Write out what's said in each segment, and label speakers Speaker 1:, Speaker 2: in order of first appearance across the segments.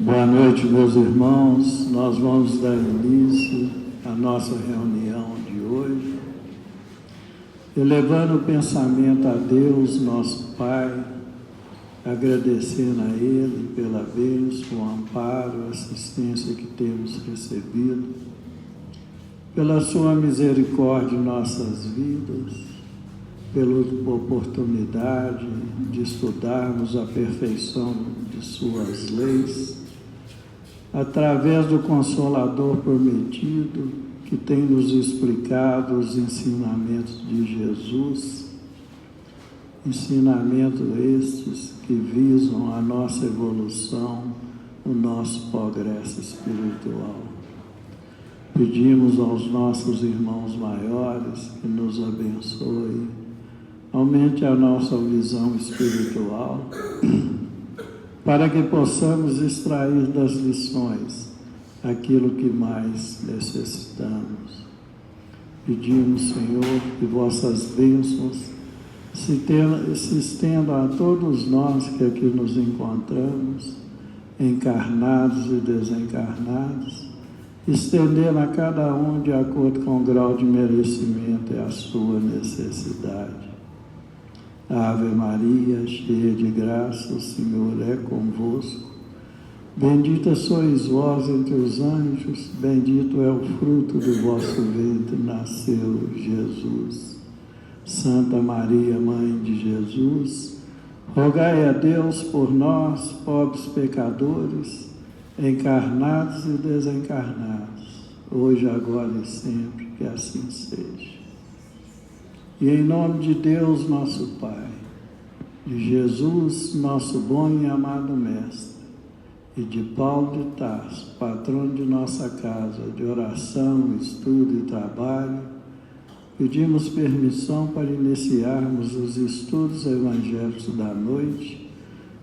Speaker 1: Boa noite, meus irmãos. Nós vamos dar início à nossa reunião de hoje, elevando o pensamento a Deus, nosso Pai, agradecendo a Ele pela bênção, o amparo, a assistência que temos recebido, pela sua misericórdia em nossas vidas, pela oportunidade de estudarmos a perfeição de suas leis, através do Consolador prometido, que tem nos explicado os ensinamentos de Jesus, ensinamentos estes que visam a nossa evolução, o nosso progresso espiritual. Pedimos aos nossos irmãos maiores que nos abençoem, aumente a nossa visão espiritual, para que possamos extrair das lições aquilo que mais necessitamos. Pedimos, Senhor, que vossas bênçãos se estendam a todos nós que aqui nos encontramos, encarnados e desencarnados, estendendo a cada um de acordo com o grau de merecimento e a sua necessidade. Ave Maria, cheia de graça, o Senhor é convosco. Bendita sois vós entre os anjos, bendito é o fruto do vosso ventre, nasceu Jesus. Santa Maria, Mãe de Jesus, rogai a Deus por nós, pobres pecadores, encarnados e desencarnados, hoje, agora e sempre, que assim seja. E em nome de Deus, nosso Pai, de Jesus, nosso bom e amado Mestre, e de Paulo de Tarso, patrono de nossa casa de oração, estudo e trabalho, pedimos permissão para iniciarmos os estudos evangélicos da noite,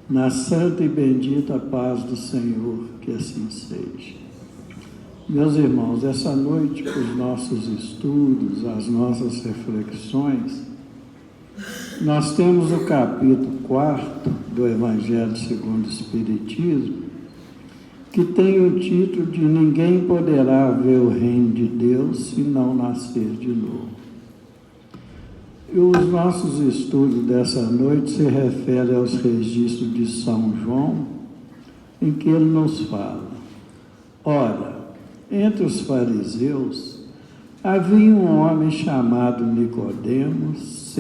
Speaker 1: na santa e bendita paz do Senhor, que assim seja. Meus irmãos, essa noite, os nossos estudos, as nossas reflexões, nós temos o capítulo 4 do Evangelho segundo o Espiritismo, que tem o título de Ninguém poderá ver o reino de Deus se não nascer de novo. E os nossos estudos dessa noite se referem aos registros de São João, em que ele nos fala: ora, entre os fariseus havia um homem chamado Nicodemos,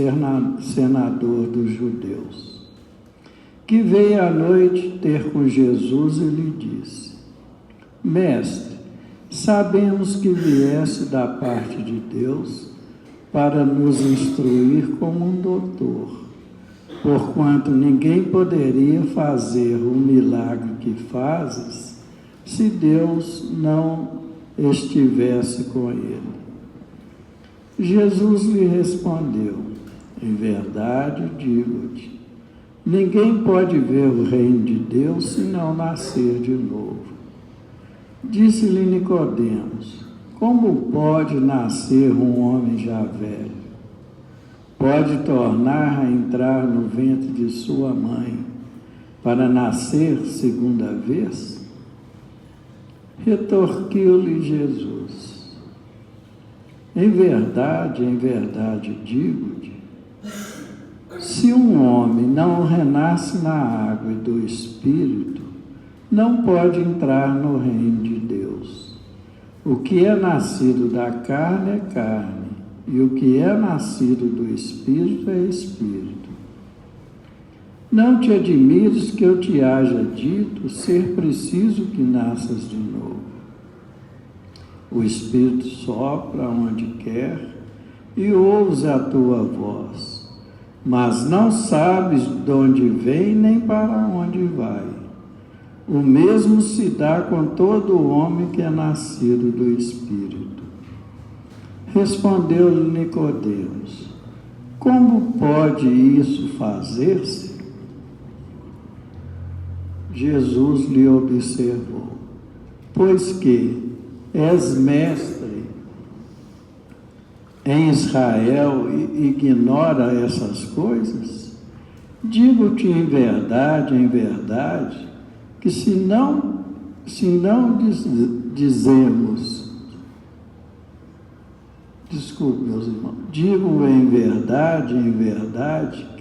Speaker 1: senador dos judeus, que veio à noite ter com Jesus e lhe disse: Mestre, sabemos que vieste da parte de Deus para nos instruir como um doutor, porquanto ninguém poderia fazer o milagre que fazes se Deus não estivesse com ele. Jesus lhe respondeu: em verdade digo-te, ninguém pode ver o reino de Deus se não nascer de novo. Disse-lhe Nicodemos: como pode nascer um homem já velho? Pode tornar a entrar no ventre de sua mãe para nascer segunda vez? Retorquiu-lhe Jesus: em verdade digo-te, se um homem não renasce na água e do Espírito, não pode entrar no reino de Deus. O que é nascido da carne é carne, e o que é nascido do Espírito é Espírito. Não te admires que eu te haja dito ser preciso que nasças de novo. O Espírito sopra onde quer e ouves a tua voz, mas não sabes de onde vem nem para onde vai. O mesmo se dá com todo homem que é nascido do Espírito. Respondeu-lhe Nicodemos: como pode isso fazer-se? Jesus lhe observou: pois que és mestre em Israel e ignora essas coisas? Digo-te em verdade, que se não se não dizemos, desculpe, meus irmãos, digo em verdade,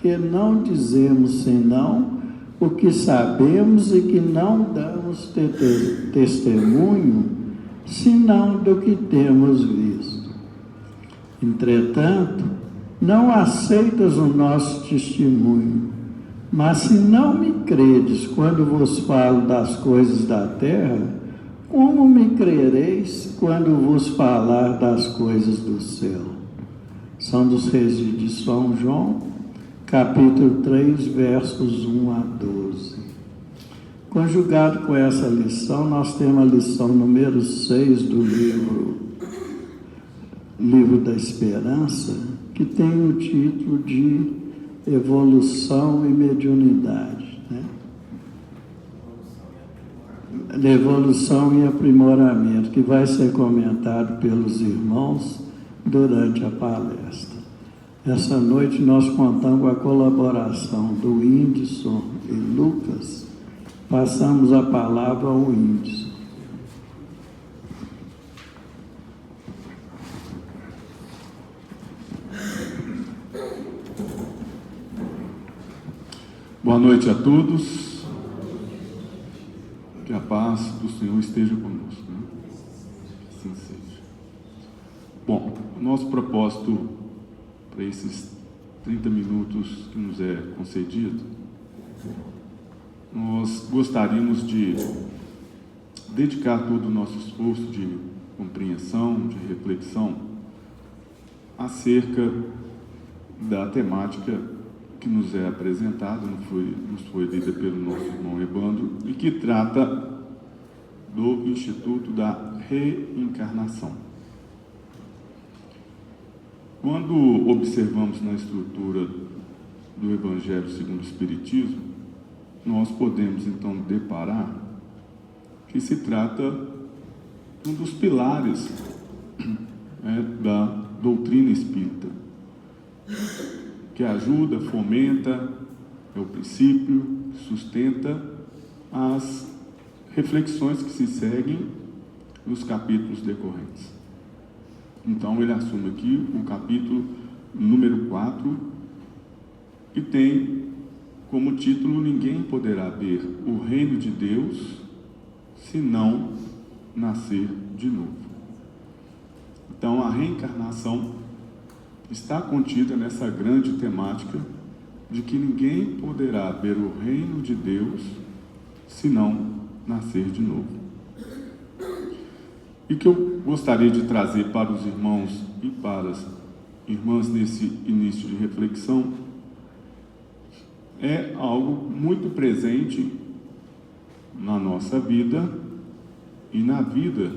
Speaker 1: que não dizemos senão o que sabemos e que não damos testemunho, senão do que temos visto. Entretanto, não aceitas o nosso testemunho, mas se não me credes quando vos falo das coisas da terra, como me crereis quando vos falar das coisas do céu? São dos Reis de São João, capítulo 3, versos 1 a 12. Conjugado com essa lição, nós temos a lição número 6 do livro da Esperança, que tem o título de Evolução e Mediunidade, né? Evolução e aprimoramento, que vai ser comentado pelos irmãos durante a palestra. Essa noite nós contamos com a colaboração do Whindersson e Lucas. Passamos a palavra ao Whindersson.
Speaker 2: Boa noite a todos. Que a paz do Senhor esteja conosco, né? Assim seja. Bom, o nosso propósito para esses 30 minutos que nos é concedido, nós gostaríamos de dedicar todo o nosso esforço de compreensão, de reflexão acerca da temática que nos é apresentada, nos foi lida pelo nosso irmão Evandro, e que trata do Instituto da Reencarnação. Quando observamos na estrutura do Evangelho segundo o Espiritismo, nós podemos então deparar que se trata de um dos pilares da doutrina espírita, que ajuda, fomenta, é o princípio, sustenta as reflexões que se seguem nos capítulos decorrentes. Então, ele assume aqui o capítulo número 4, que tem como título: Ninguém poderá ver o reino de Deus se não nascer de novo. Então, a reencarnação está contida nessa grande temática de que ninguém poderá ver o reino de Deus se não nascer de novo. E que eu gostaria de trazer para os irmãos e para as irmãs nesse início de reflexão é algo muito presente na nossa vida e na vida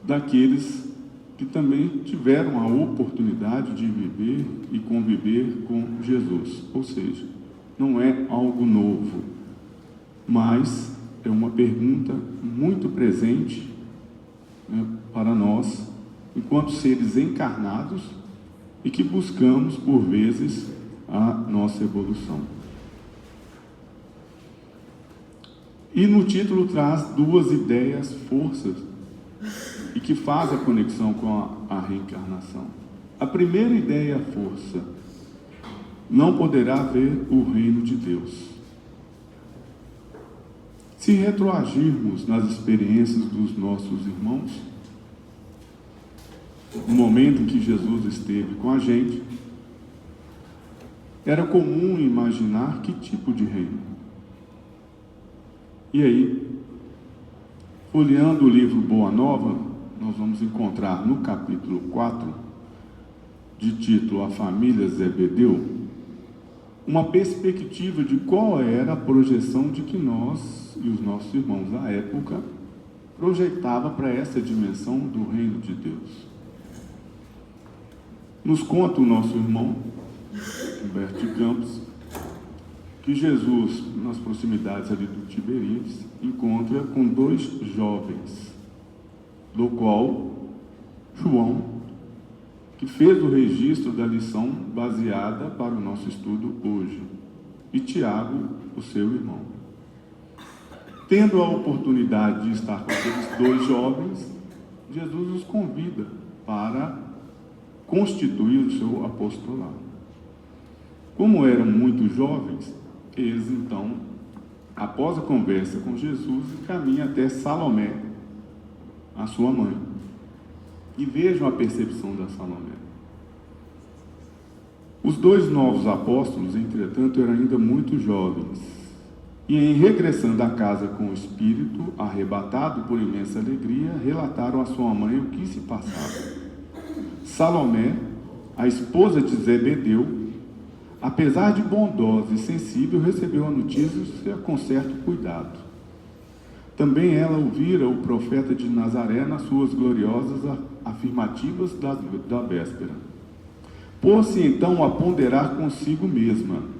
Speaker 2: daqueles que também tiveram a oportunidade de viver e conviver com Jesus. Ou seja, não é algo novo, mas é uma pergunta muito presente, né, para nós, enquanto seres encarnados, e que buscamos, por vezes, a nossa evolução. E no título traz duas ideias, forças, e que faz a conexão com a reencarnação. A primeira ideia, a força: não poderá ver o reino de Deus. Se retroagirmos nas experiências dos nossos irmãos, no momento em que Jesus esteve com a gente, era comum imaginar que tipo de reino. E aí, folheando o livro Boa Nova, nós vamos encontrar no capítulo 4, de título A Família Zebedeu, uma perspectiva de qual era a projeção de que nós e os nossos irmãos da época projetava para essa dimensão do reino de Deus. Nos conta o nosso irmão Humberto de Campos que Jesus, nas proximidades ali do Tiberíades, encontra com dois jovens, do qual João, que fez o registro da lição baseada para o nosso estudo hoje, e Tiago, o seu irmão. tendo a oportunidade de estar com aqueles 2 jovens, Jesus os convida para constituir o seu apostolado. Como eram muito jovens, eles então, após a conversa com Jesus, caminham até Salomé, a sua mãe, e vejam a percepção da Salomé. Os 2 novos apóstolos, entretanto, eram ainda muito jovens, e em regressando à casa com o espírito, arrebatado por imensa alegria, relataram à sua mãe o que se passava. Salomé, a esposa de Zebedeu, apesar de bondosa e sensível, recebeu a notícia com certo cuidado. Também ela ouvira o profeta de Nazaré nas suas gloriosas afirmativas da véspera. Pôs-se então a ponderar consigo mesma: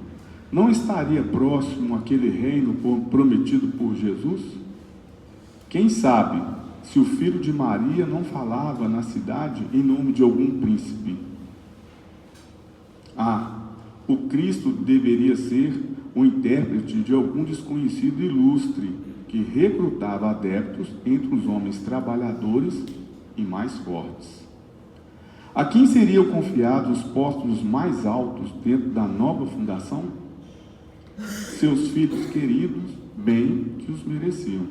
Speaker 2: não estaria próximo aquele reino prometido por Jesus? Quem sabe se o filho de Maria não falava na cidade em nome de algum príncipe? O Cristo deveria ser o intérprete de algum desconhecido ilustre que recrutava adeptos entre os homens trabalhadores e mais fortes. A quem seriam confiados os postos mais altos dentro da nova fundação? Seus filhos queridos, bem que os mereciam.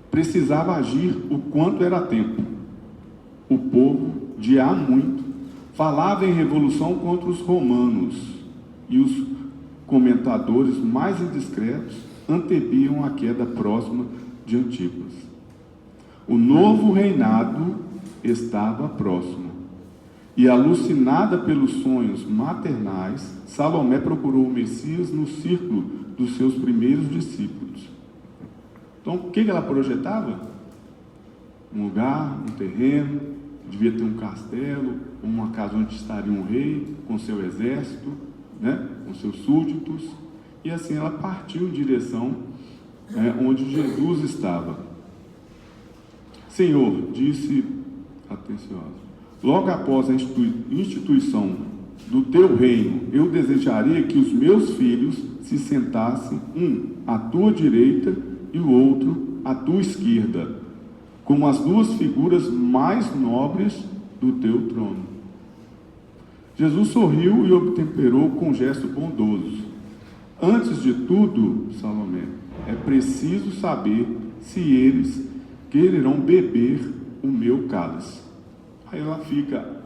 Speaker 2: Precisava agir o quanto era tempo. O povo, de há muito, falava em revolução contra os romanos, e os comentadores mais indiscretos anteviam a queda próxima de Antipas. O novo reinado estava próximo, e alucinada pelos sonhos maternais, Salomé procurou o Messias no círculo dos seus primeiros discípulos. Então, o que ela projetava? Um lugar, um terreno, devia ter um castelo, uma casa onde estaria um rei com seu exército, com seus súditos, e assim ela partiu em direção onde Jesus estava. Senhor, disse atenciosa, logo após a instituição do teu reino, eu desejaria que os meus filhos se sentassem, um à tua direita e o outro à tua esquerda, como as 2 figuras mais nobres do teu trono. Jesus sorriu e obtemperou com um gesto bondoso. Antes de tudo, Salomé, é preciso saber se eles quererão beber o meu cálice. Aí ela fica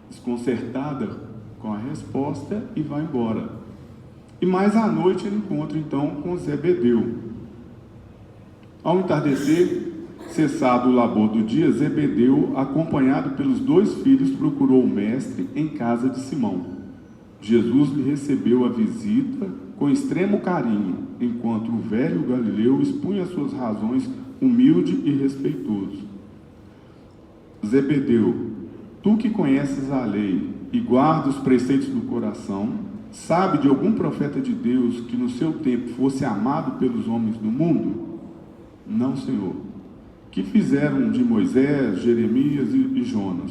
Speaker 2: desconcertada com a resposta e vai embora. E mais à noite ele encontra então com Zebedeu. Ao entardecer, cessado o labor do dia, Zebedeu, acompanhado pelos 2 filhos, procurou o mestre em casa de Simão. Jesus lhe recebeu a visita com extremo carinho, enquanto o velho Galileu expunha suas razões humilde e respeitoso. Zebedeu, tu que conheces a lei e guarda os preceitos do coração, sabe de algum profeta de Deus que no seu tempo fosse amado pelos homens do mundo? Não, Senhor. Que fizeram de Moisés, Jeremias e Jonas?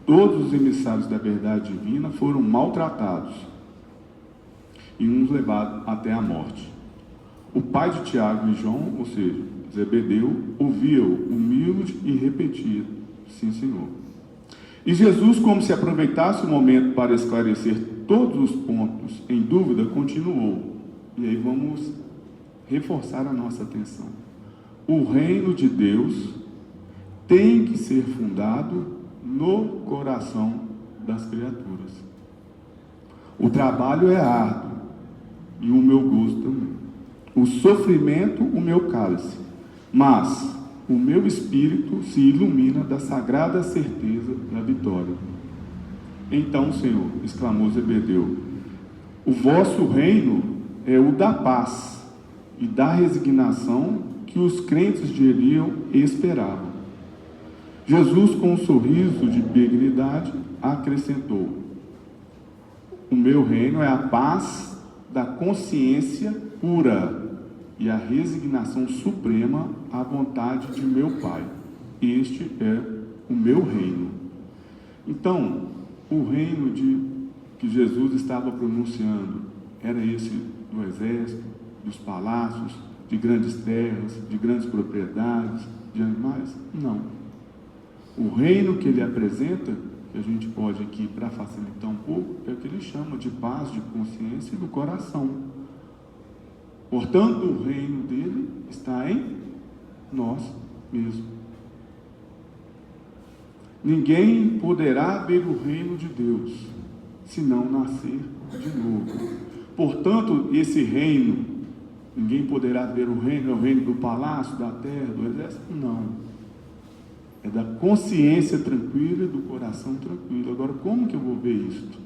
Speaker 2: Todos os emissários da verdade divina foram maltratados e uns levados até a morte. O pai de Tiago e João, ou seja, Zebedeu, ouvia-o humilde e repetia: sim, Senhor. E Jesus, como se aproveitasse o momento para esclarecer todos os pontos em dúvida, continuou. E aí vamos reforçar a nossa atenção. O reino de Deus tem que ser fundado no coração das criaturas. O trabalho é árduo e o meu gozo também. O sofrimento, o meu cálice. Mas o meu espírito se ilumina da sagrada certeza da vitória. Então, Senhor, exclamou Zebedeu, o vosso reino é o da paz e da resignação que os crentes de Elião esperavam. Jesus, com um sorriso de benignidade, acrescentou: o meu reino é a paz da consciência pura e a resignação suprema à vontade de meu Pai. Este é o meu reino. Então, o reino que Jesus estava pronunciando era esse do exército, dos palácios, de grandes terras, de grandes propriedades, de animais? Não. O reino que ele apresenta, que a gente pode aqui, para facilitar um pouco, é o que ele chama de paz de consciência e do coração. Portanto, o reino dele está em nós mesmos. Ninguém poderá ver o reino de Deus se não nascer de novo. Portanto, esse reino, ninguém poderá ver o reino, é o reino do palácio, da terra, do exército? Não. É da consciência tranquila e do coração tranquilo. Agora, como que eu vou ver isto?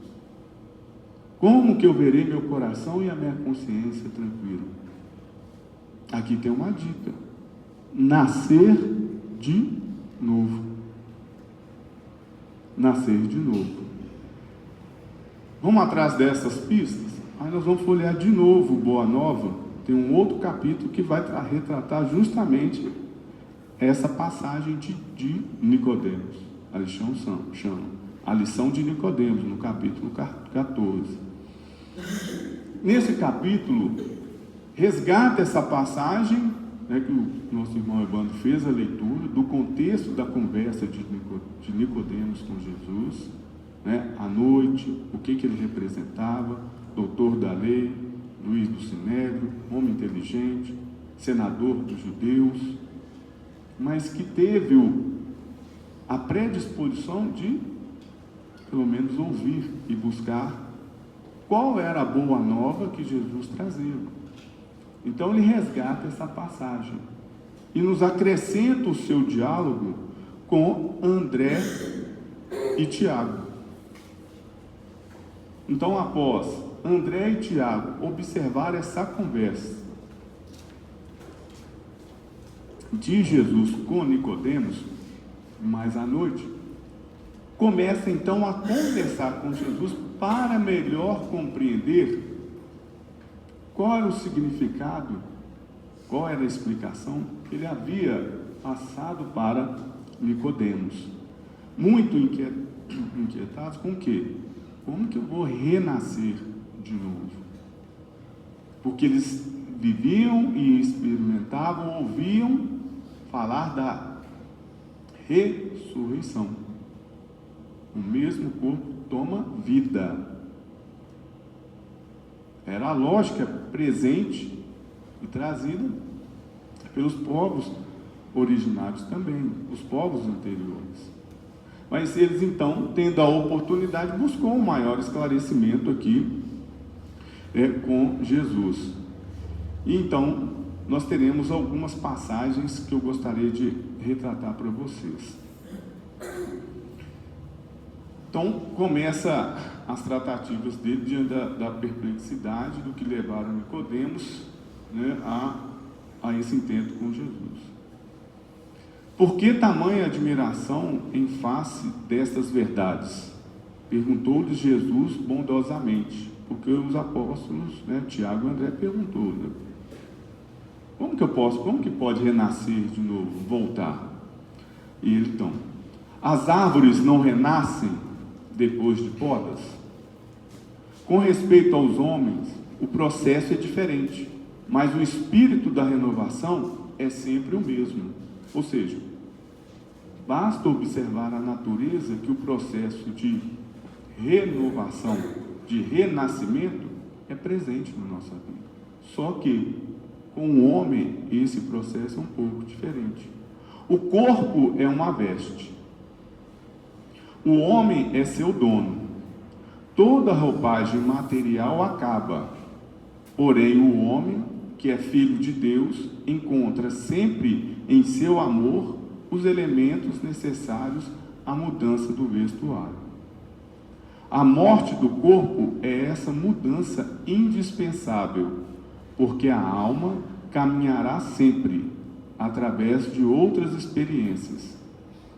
Speaker 2: Como que eu verei meu coração e a minha consciência tranquila? Aqui tem uma dica: nascer de novo. Nascer de novo. Vamos atrás dessas pistas? Aí nós vamos folhear de novo Boa Nova. Tem um outro capítulo que vai retratar justamente essa passagem de Nicodemos. A lição chama a lição de Nicodemos, no capítulo 14. Nesse capítulo, resgata essa passagem, né, que o nosso irmão Evandro fez a leitura, do contexto da conversa de Nicodemos com Jesus, né, à noite, o que ele representava, doutor da lei, juiz do Sinédrio, homem inteligente, senador dos judeus, mas que teve a predisposição de, pelo menos, ouvir e buscar qual era a boa nova que Jesus trazia. Então ele resgata essa passagem e nos acrescenta o seu diálogo com André e Tiago. Então, após André e Tiago observar essa conversa de Jesus com Nicodemos, mais à noite, começa então a conversar com Jesus para melhor compreender qual era o significado, qual era a explicação que ele havia passado para Nicodemos. Muito inquietados com o quê? Como que eu vou renascer de novo? Porque eles viviam e experimentavam, ouviam falar da ressurreição. O mesmo corpo toma vida. Era a lógica presente e trazida pelos povos originários também, os povos anteriores. Mas eles então, tendo a oportunidade, buscou um maior esclarecimento aqui com Jesus. E então, nós teremos algumas passagens que eu gostaria de retratar para vocês. Então, começa as tratativas dele diante da perplexidade do que levaram Nicodemos, né, a esse intento com Jesus. Por que tamanha admiração em face destas verdades? Perguntou-lhes Jesus bondosamente, porque os apóstolos, né, Tiago e André perguntou, né, como que pode renascer de novo, voltar? E ele então, as árvores não renascem depois de podas? Com respeito aos homens, o processo é diferente, mas o espírito da renovação é sempre o mesmo. Ou seja, basta observar a natureza que o processo de renovação, de renascimento, é presente na nossa vida. Só que, com o homem, esse processo é um pouco diferente. O corpo é uma veste. O homem é seu dono. Toda roupagem material acaba. Porém, o homem, que é filho de Deus, encontra sempre em seu amor os elementos necessários à mudança do vestuário. A morte do corpo é essa mudança indispensável, porque a alma caminhará sempre através de outras experiências,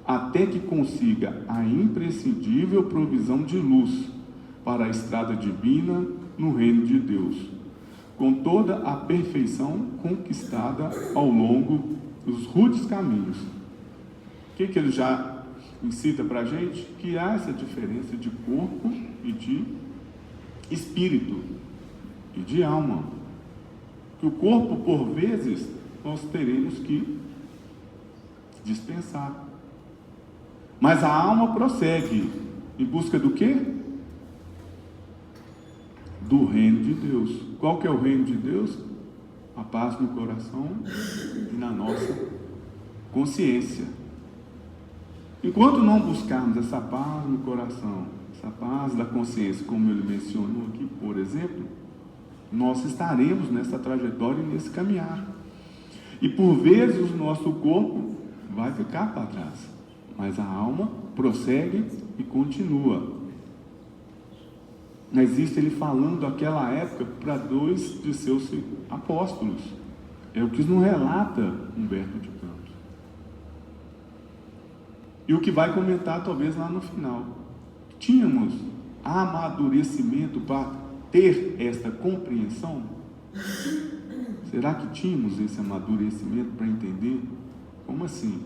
Speaker 2: até que consiga a imprescindível provisão de luz para a estrada divina no reino de Deus, com toda a perfeição conquistada ao longo dos rudes caminhos. O que ele já incita para a gente? Que há essa diferença de corpo e de espírito e de alma. que o corpo, por vezes, nós teremos que dispensar. Mas a alma prossegue em busca do quê? Do reino de Deus. Qual que é o reino de Deus? A paz no coração e na nossa consciência. Enquanto não buscarmos essa paz no coração, essa paz da consciência, como ele mencionou aqui, por exemplo, nós estaremos nessa trajetória e nesse caminhar. E por vezes o nosso corpo vai ficar para trás, mas a alma prossegue e continua. Existe ele falando daquela época para 2 de seus apóstolos. É o que nos relata Humberto de Campos. E o que vai comentar talvez lá no final. Tínhamos amadurecimento para ter esta compreensão? Será que tínhamos esse amadurecimento para entender? Como assim?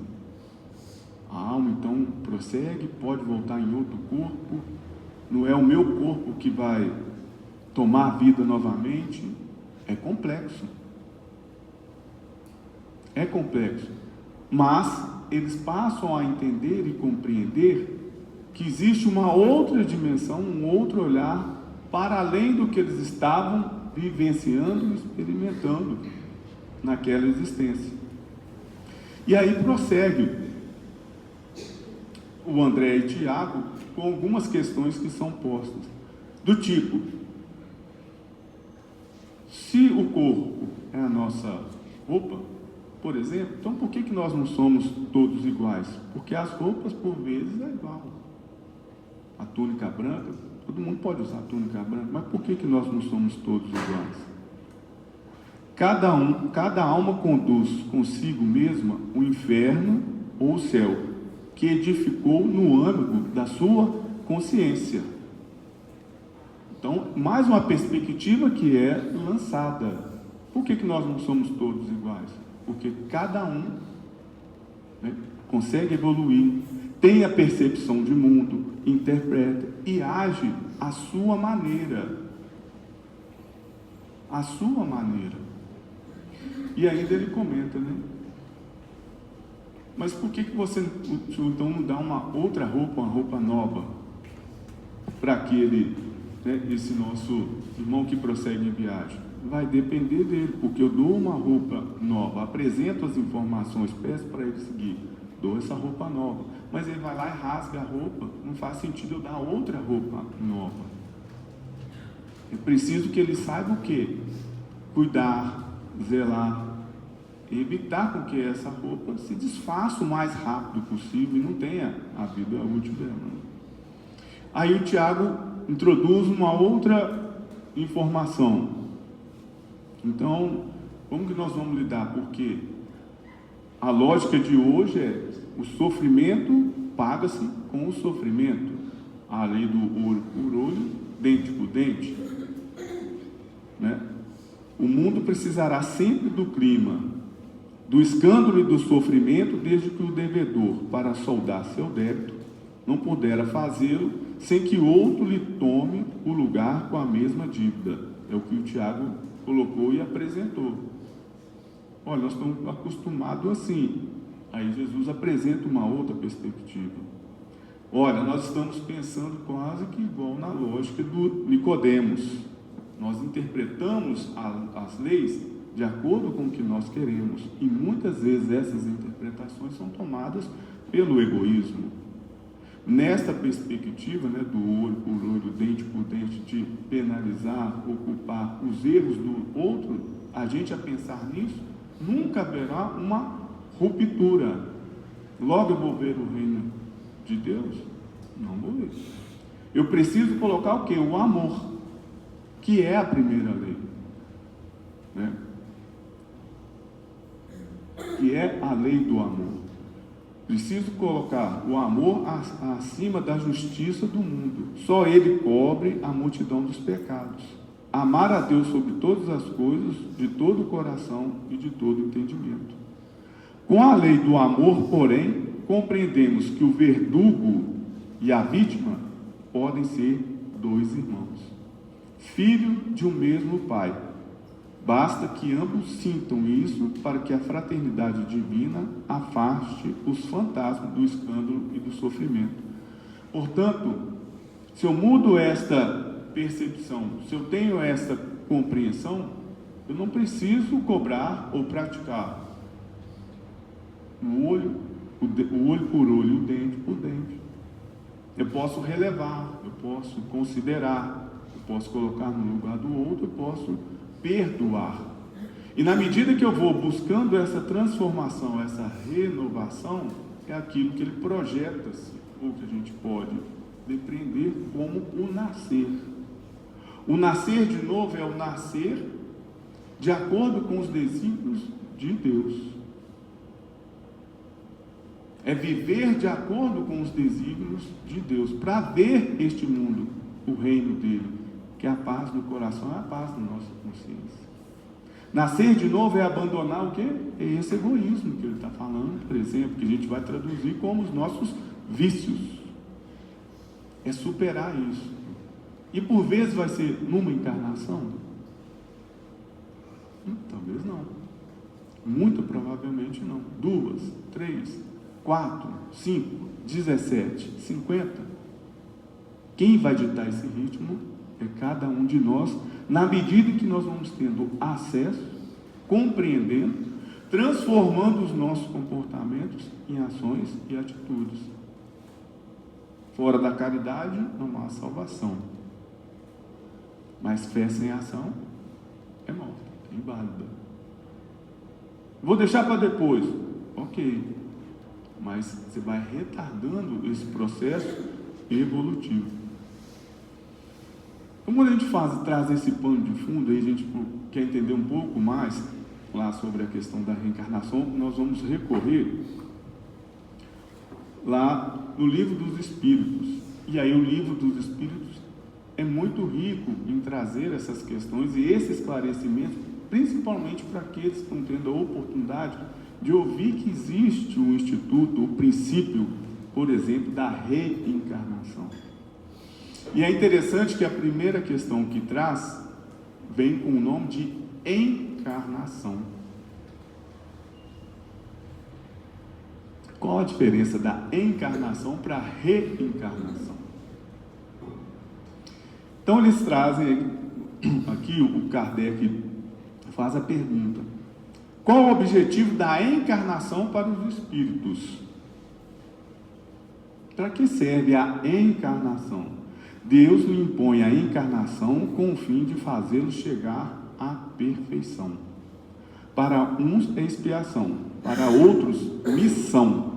Speaker 2: A alma então prossegue, pode voltar em outro corpo, não é o meu corpo que vai tomar a vida novamente? É complexo. É complexo. Mas eles passam a entender e compreender que existe uma outra dimensão, um outro olhar, para além do que eles estavam vivenciando e experimentando naquela existência. E aí prossegue o André e Tiago com algumas questões que são postas, do tipo: se o corpo é a nossa roupa, por exemplo, então por que nós não somos todos iguais? Porque as roupas, por vezes, é igual. A túnica branca, todo mundo pode usar a túnica branca, mas por que nós não somos todos iguais? Cada alma conduz consigo mesma o inferno ou o céu, que edificou no âmago da sua consciência. Então, mais uma perspectiva que é lançada. Por que nós não somos todos iguais? Porque cada um, né, consegue evoluir, tem a percepção de mundo, interpreta e age à sua maneira. À sua maneira. E ainda ele comenta, né? Mas por que você então não dá uma outra roupa, uma roupa nova, para aquele, né, esse nosso irmão que prossegue em viagem? Vai depender dele, porque eu dou uma roupa nova, apresento as informações, peço para ele seguir, dou essa roupa nova, mas ele vai lá e rasga a roupa, não faz sentido eu dar outra roupa nova. É preciso que ele saiba o quê? Cuidar, zelar, evitar com que essa roupa se desfaça o mais rápido possível e não tenha a vida útil dela. Aí o Tiago introduz uma outra informação. Então, como que nós vamos lidar? Porque a lógica de hoje é: o sofrimento paga-se com o sofrimento. A lei do olho por olho, dente por dente, né? O mundo precisará sempre do clima, do escândalo e do sofrimento, desde que o devedor, para soldar seu débito, não pudera fazê-lo sem que outro lhe tome o lugar com a mesma dívida. É o que o Tiago colocou e apresentou. Olha, nós estamos acostumados assim. Aí Jesus apresenta uma outra perspectiva. Olha, nós estamos pensando quase que igual na lógica do Nicodemos. Nós interpretamos as leis de acordo com o que nós queremos. E muitas vezes essas interpretações são tomadas pelo egoísmo. Nesta perspectiva, né, do olho por olho, dente por dente, de penalizar, ocupar os erros do outro, a gente a pensar nisso, nunca haverá uma ruptura. Logo eu vou ver o reino de Deus? Não vou ver. Eu preciso colocar o quê? O amor, que é a primeira lei, né? Que é a lei do amor. Preciso colocar o amor acima da justiça do mundo. Só ele cobre a multidão dos pecados. Amar a Deus sobre todas as coisas, de todo o coração e de todo o entendimento. Com a lei do amor, porém, compreendemos que o verdugo e a vítima podem ser dois irmãos, filho de um mesmo pai, Basta que ambos sintam isso para que a fraternidade divina afaste os fantasmas do escândalo e do sofrimento. Portanto, se eu mudo esta percepção, se eu tenho esta compreensão, eu não preciso cobrar ou praticar o olho por olho, o dente por dente. Eu posso relevar, eu posso considerar, eu posso colocar no lugar do outro, eu posso perdoar. E na medida que eu vou buscando essa transformação, essa renovação, é aquilo que ele projeta-se, ou que a gente pode depreender como o nascer. O nascer de novo é o nascer de acordo com os desígnios de Deus. É viver de acordo com os desígnios de Deus, para ver este mundo, o reino dele, que é a paz do coração, é a paz da nossa consciência. Nascer de novo é abandonar o quê? É esse egoísmo que ele está falando, por exemplo, que a gente vai traduzir como os nossos vícios. É superar isso. E por vezes vai ser numa encarnação? Talvez não. Muito provavelmente não. 2, 3, 4, 5, 17, 50. Quem vai ditar esse ritmo é cada um de nós, na medida que nós vamos tendo acesso, compreendendo, transformando os nossos comportamentos em ações e atitudes. Fora da caridade não há salvação. Mas fé sem ação é morta, é inválida. Vou deixar para depois. Ok. Mas você vai retardando esse processo evolutivo. Então, quando a gente traz esse pano de fundo, aí a gente quer entender um pouco mais lá sobre a questão da reencarnação, nós vamos recorrer lá no Livro dos Espíritos. E aí o Livro dos Espíritos é muito rico em trazer essas questões e esse esclarecimento, principalmente para aqueles que estão tendo a oportunidade de ouvir que existe o instituto, o princípio, por exemplo, da reencarnação. E é interessante que a primeira questão que traz vem com o nome de encarnação. Qual a diferença da encarnação para a reencarnação? Então eles trazem aqui, o Kardec faz a pergunta: qual o objetivo da encarnação para os espíritos? Para que serve a encarnação? Deus lhe impõe a encarnação com o fim de fazê-los chegar à perfeição. Para uns é expiação, para outros missão.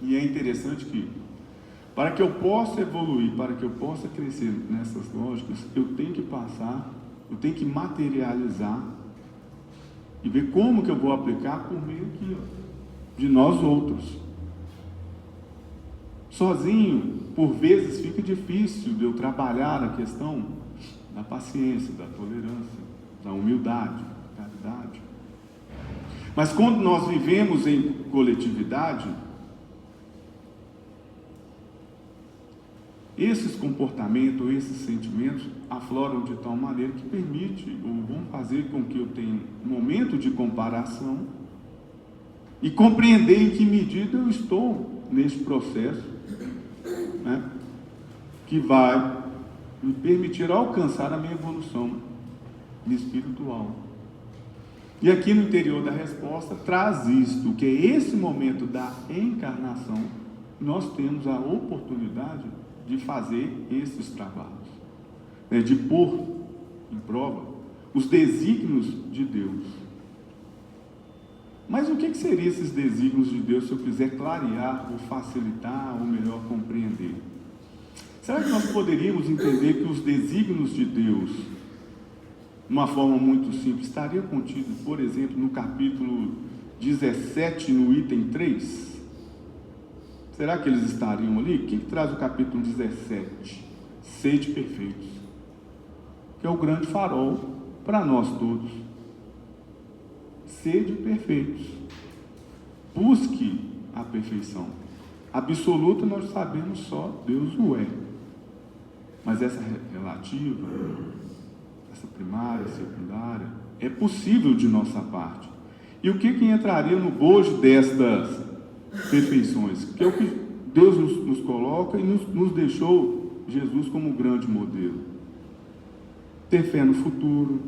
Speaker 2: E é interessante que, para que eu possa evoluir, para que eu possa crescer nessas lógicas, eu tenho que passar, eu tenho que materializar e ver como que eu vou aplicar por meio aqui, de nós outros. Sozinho, por vezes, fica difícil de eu trabalhar a questão da paciência, da tolerância, da humildade, da caridade. Mas quando nós vivemos em coletividade, esses comportamentos, esses sentimentos afloram de tal maneira que permite, ou vão fazer com que eu tenha um momento de comparação e compreender em que medida eu estou nesse processo, né, que vai me permitir alcançar a minha evolução espiritual. E aqui no interior da resposta traz isto, que é esse momento da encarnação, nós temos a oportunidade de fazer esses trabalhos, né, de pôr em prova os desígnios de Deus. Mas o que seriam esses desígnios de Deus se eu quiser clarear, ou facilitar, ou melhor compreender? Será que nós poderíamos entender que os desígnios de Deus, de uma forma muito simples, estariam contidos, por exemplo, no capítulo 17, no item 3? Será que eles estariam ali? Quem traz o capítulo 17? Sede perfeitos, que é o grande farol para nós todos. Sede perfeitos. Busque a perfeição. Absoluta nós sabemos só, Deus o é. Mas essa relativa, essa primária, secundária, é possível de nossa parte. E o que entraria no bojo destas perfeições? Que é o que Deus nos coloca e nos deixou Jesus como grande modelo. Ter fé no futuro,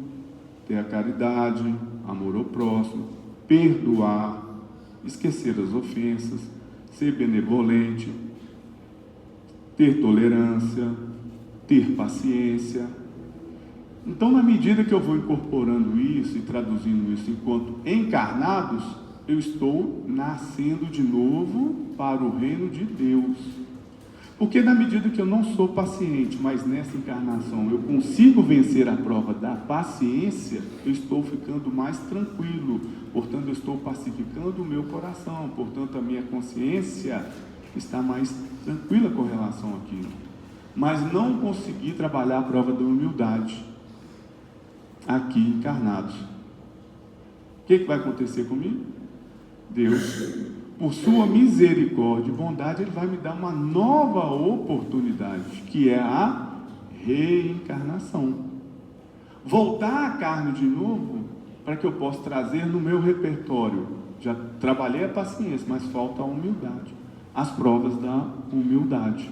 Speaker 2: ter a caridade, amor ao próximo, perdoar, esquecer as ofensas, ser benevolente, ter tolerância, ter paciência. Então, na medida que eu vou incorporando isso e traduzindo isso enquanto encarnados, eu estou nascendo de novo para o reino de Deus. Porque na medida que eu não sou paciente, mas nessa encarnação eu consigo vencer a prova da paciência, eu estou ficando mais tranquilo, portanto eu estou pacificando o meu coração, portanto a minha consciência está mais tranquila com relação àquilo. Mas não consegui trabalhar a prova da humildade aqui encarnados. O que vai acontecer comigo? Deus, por sua misericórdia e bondade, Ele vai me dar uma nova oportunidade, que é a reencarnação. Voltar à carne de novo, para que eu possa trazer no meu repertório. Já trabalhei a paciência, mas falta a humildade. As provas da humildade.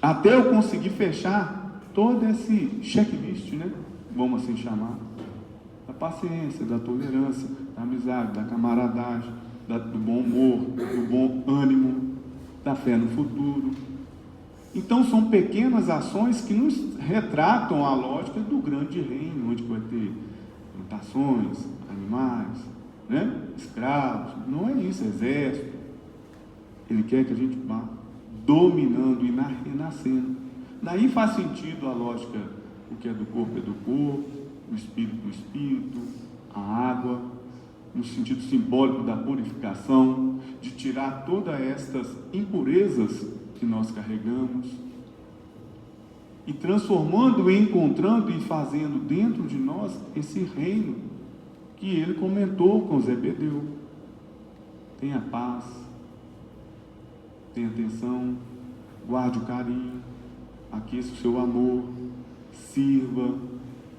Speaker 2: Até eu conseguir fechar todo esse checklist, né? Vamos assim chamar. Da paciência, da tolerância, da amizade, da camaradagem, do bom humor, do bom ânimo, da fé no futuro. Então são pequenas ações que nos retratam a lógica do grande reino, onde vai ter plantações, animais, né? Escravos. Não é isso, exército. Ele quer que a gente vá dominando e renascendo. Daí faz sentido a lógica, o que é do corpo é do corpo, o espírito do espírito, a água, no sentido simbólico da purificação, de tirar todas estas impurezas que nós carregamos, e transformando, e encontrando e fazendo dentro de nós esse reino que ele comentou com Zebedeu. Tenha paz, tenha atenção, guarde o carinho, aqueça o seu amor, sirva,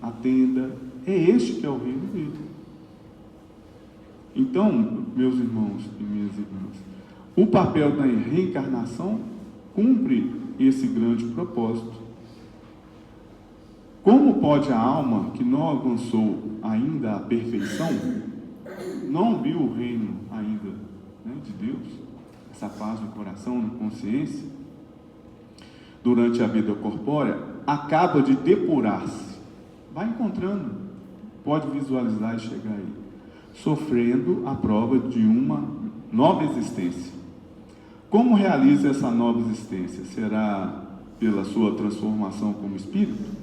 Speaker 2: atenda. É este que é o reino dele. Então, meus irmãos e minhas irmãs, o papel da reencarnação cumpre esse grande propósito. Como pode a alma que não alcançou ainda a perfeição, não viu o reino ainda, né, de Deus, essa paz no coração, na consciência, durante a vida corpórea, acaba de depurar-se, vai encontrando, pode visualizar e chegar aí, sofrendo a prova de uma nova existência. Como realiza essa nova existência? Será pela sua transformação como espírito?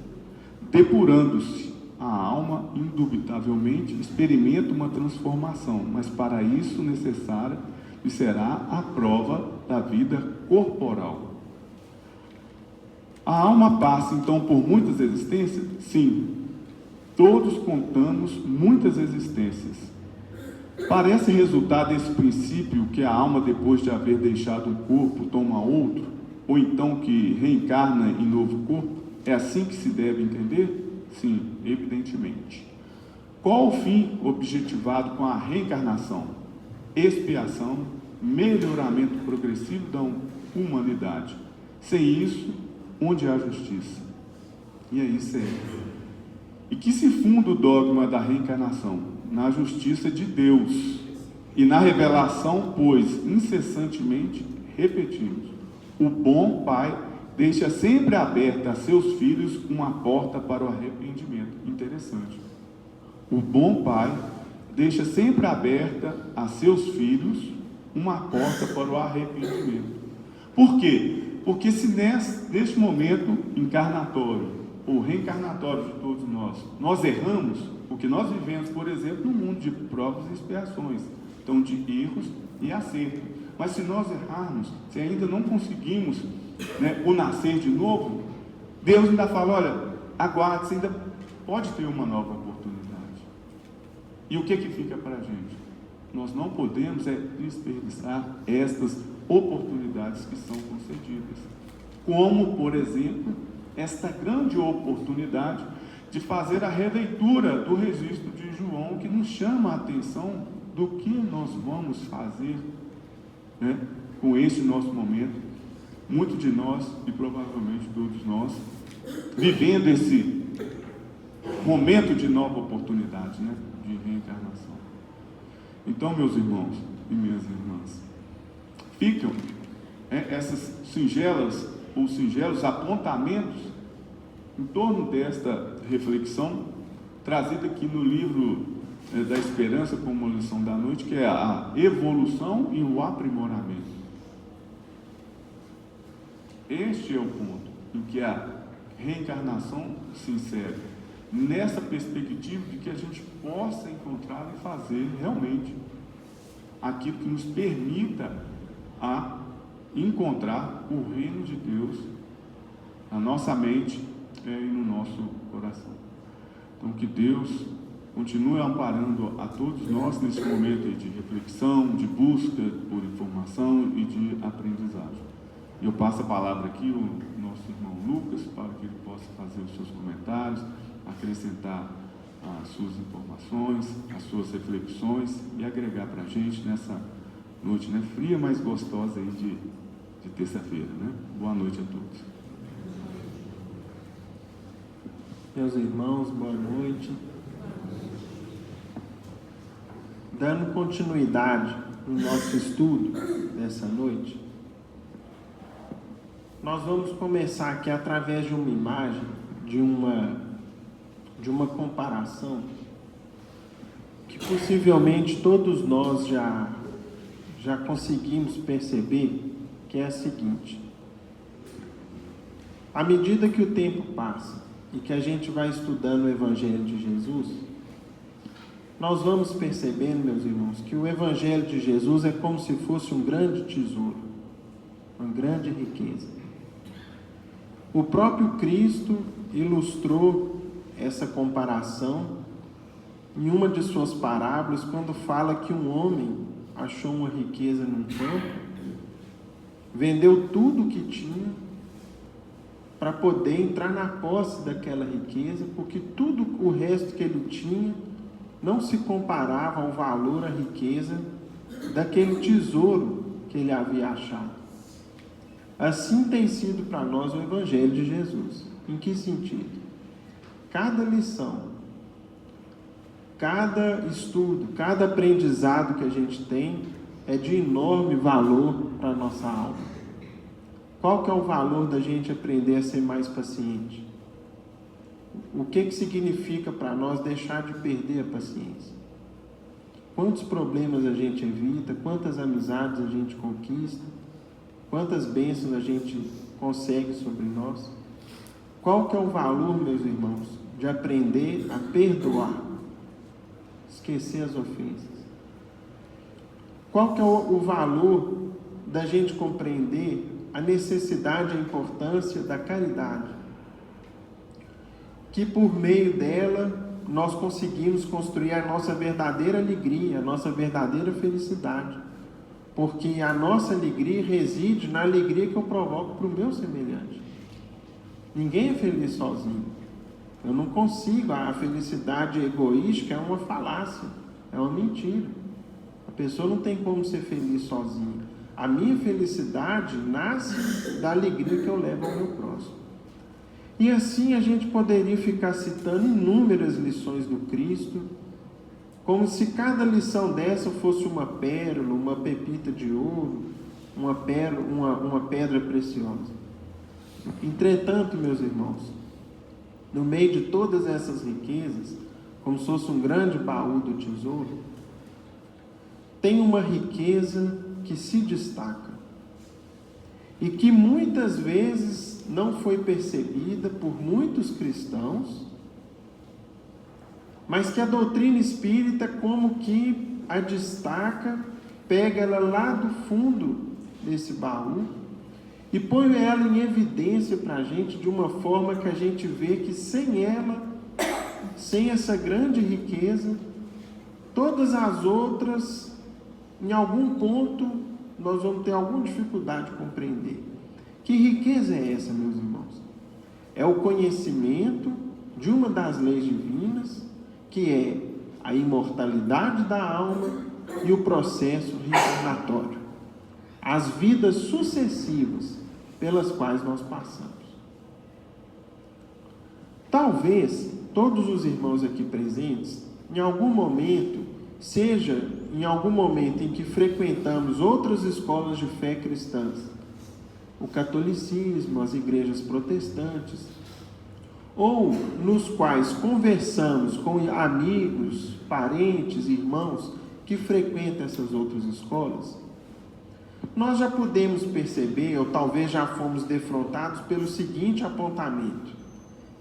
Speaker 2: Depurando-se, a alma, indubitavelmente, experimenta uma transformação, mas para isso necessária lhe será a prova da vida corporal. A alma passa, então, por muitas existências? Sim, todos contamos muitas existências. Parece resultar desse princípio que a alma, depois de haver deixado um corpo, toma outro, ou então que reencarna em novo corpo? É assim que se deve entender? Sim, evidentemente. Qual o fim objetivado com a reencarnação? Expiação, melhoramento progressivo da humanidade. Sem isso, onde há justiça? E aí segue. E que se funda o dogma da reencarnação? Na justiça de Deus e na revelação, pois incessantemente repetimos: o bom Pai deixa sempre aberta a seus filhos uma porta para o arrependimento. Interessante. O bom Pai deixa sempre aberta a seus filhos uma porta para o arrependimento. Por quê? Porque se neste momento encarnatório ou reencarnatório de todos nós erramos, porque nós vivemos, por exemplo, num mundo de provas e expiações, então de erros e acertos. Mas se nós errarmos, se ainda não conseguimos, né, o nascer de novo, Deus ainda fala: olha, aguarde, você ainda pode ter uma nova oportunidade. E o que fica para a gente? Nós não podemos desperdiçar estas oportunidades que são concedidas. Como, por exemplo, esta grande oportunidade de fazer a releitura do registro de João, que nos chama a atenção do que nós vamos fazer, né, com esse nosso momento. Muitos de nós, e provavelmente todos nós, vivendo esse momento de nova oportunidade, né, de reencarnação. Então, meus irmãos e minhas irmãs, ficam essas singelas ou singelos apontamentos em torno desta reflexão, trazida aqui no livro da Esperança como uma lição da noite, que é a evolução e o aprimoramento. Este é o ponto em que a reencarnação se insere, nessa perspectiva de que a gente possa encontrar e fazer realmente aquilo que nos permita a encontrar o reino de Deus na nossa mente e no nosso coração. Então, que Deus continue amparando a todos nós nesse momento de reflexão, de busca por informação e de aprendizagem. Eu passo a palavra aqui ao nosso irmão Lucas, para que ele possa fazer os seus comentários, acrescentar as suas informações, as suas reflexões e agregar para a gente nessa noite, né, fria, mas gostosa aí de terça-feira, né? Boa noite a todos.
Speaker 3: Meus irmãos, boa noite. Dando continuidade no nosso estudo dessa noite, nós vamos começar aqui através de uma imagem, de uma comparação que possivelmente todos nós já conseguimos perceber, que é a seguinte: à medida que o tempo passa e que a gente vai estudando o Evangelho de Jesus, nós vamos percebendo, meus irmãos, que o Evangelho de Jesus é como se fosse um grande tesouro, uma grande riqueza. O próprio Cristo ilustrou essa comparação em uma de suas parábolas, quando fala que um homem achou uma riqueza num campo, vendeu tudo o que tinha para poder entrar na posse daquela riqueza, porque tudo o resto que ele tinha não se comparava ao valor, à riqueza daquele tesouro que ele havia achado. Assim tem sido para nós o Evangelho de Jesus. Em que sentido? Cada lição, cada estudo, cada aprendizado que a gente tem é de enorme valor para a nossa alma. Qual que é o valor da gente aprender a ser mais paciente? O que significa para nós deixar de perder a paciência? Quantos problemas a gente evita, quantas amizades a gente conquista, quantas bênçãos a gente consegue sobre nós? Qual que é o valor, meus irmãos, de aprender a perdoar, esquecer as ofensas? Qual que é o valor da gente compreender a necessidade e a importância da caridade? Que por meio dela nós conseguimos construir a nossa verdadeira alegria, a nossa verdadeira felicidade. Porque a nossa alegria reside na alegria que eu provoco para o meu semelhante. Ninguém é feliz sozinho. Eu não consigo. A felicidade egoística é uma falácia, é uma mentira. A pessoa não tem como ser feliz sozinha. A minha felicidade nasce da alegria que eu levo ao meu próximo. E assim a gente poderia ficar citando inúmeras lições do Cristo, como se cada lição dessa fosse uma pérola, uma pepita de ouro, uma pedra preciosa. Entretanto, meus irmãos, no meio de todas essas riquezas, como se fosse um grande baú do tesouro, tem uma riqueza que se destaca e que muitas vezes não foi percebida por muitos cristãos, mas que a doutrina espírita como que a destaca, pega ela lá do fundo desse baú e põe ela em evidência para a gente de uma forma que a gente vê que sem ela, sem essa grande riqueza, todas as outras, em algum ponto, nós vamos ter alguma dificuldade de compreender. Que riqueza é essa, meus irmãos? É o conhecimento de uma das leis divinas, que é a imortalidade da alma e o processo reencarnatório, as vidas sucessivas pelas quais nós passamos. Talvez todos os irmãos aqui presentes, em algum momento, seja em algum momento em que frequentamos outras escolas de fé cristãs, o catolicismo, as igrejas protestantes, ou nos quais conversamos com amigos, parentes, irmãos que frequentam essas outras escolas, nós já podemos perceber, ou talvez já fomos defrontados pelo seguinte apontamento: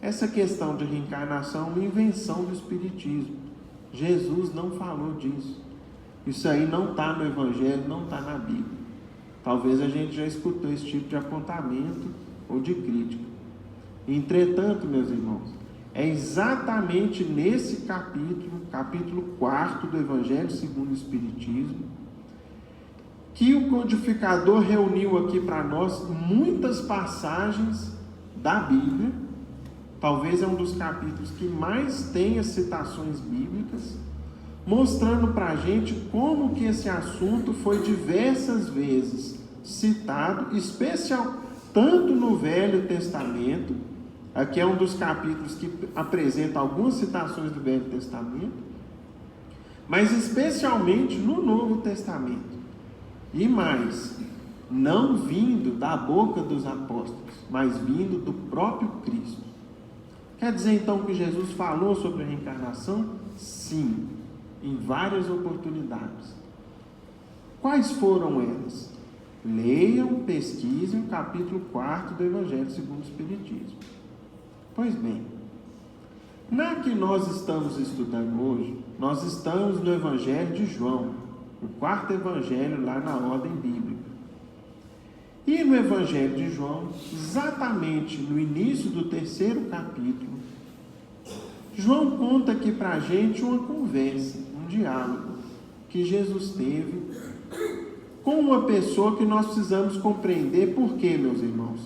Speaker 3: essa questão de reencarnação é uma invenção do Espiritismo. Jesus não falou disso. Isso aí não está no Evangelho, não está na Bíblia. Talvez a gente já escutou esse tipo de apontamento ou de crítica. Entretanto, meus irmãos, é exatamente nesse capítulo 4 do Evangelho segundo o Espiritismo, que o codificador reuniu aqui para nós muitas passagens da Bíblia. Talvez é um dos capítulos que mais tenha citações bíblicas, mostrando para a gente como que esse assunto foi diversas vezes citado, tanto no Velho Testamento. Aqui é um dos capítulos que apresenta algumas citações do Velho Testamento, mas especialmente no Novo Testamento. E mais, não vindo da boca dos apóstolos, mas vindo do próprio Cristo. Quer dizer então que Jesus falou sobre a reencarnação? Sim, em várias oportunidades. Quais foram elas? Leiam, pesquisem o capítulo 4 do Evangelho segundo o Espiritismo. Pois bem, na que nós estamos estudando hoje, nós estamos no Evangelho de João, o quarto Evangelho lá na ordem bíblica. E no Evangelho de João, exatamente no início do 3º capítulo, João conta aqui para a gente uma conversa, um diálogo que Jesus teve com uma pessoa que nós precisamos compreender. Por quê, meus irmãos?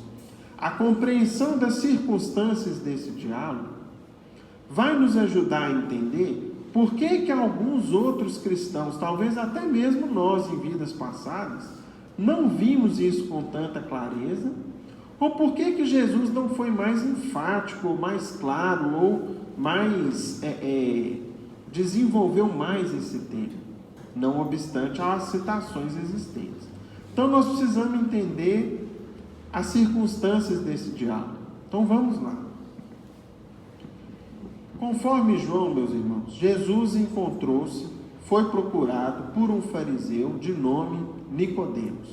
Speaker 3: A compreensão das circunstâncias desse diálogo vai nos ajudar a entender por que alguns outros cristãos, talvez até mesmo nós em vidas passadas, não vimos isso com tanta clareza, ou por que Jesus não foi mais enfático, ou mais claro, ou mais desenvolveu mais esse tema, não obstante as citações existentes. Então nós precisamos entender as circunstâncias desse diálogo. Então vamos lá. Conforme João, meus irmãos, Jesus foi procurado por um fariseu de nome Nicodemos.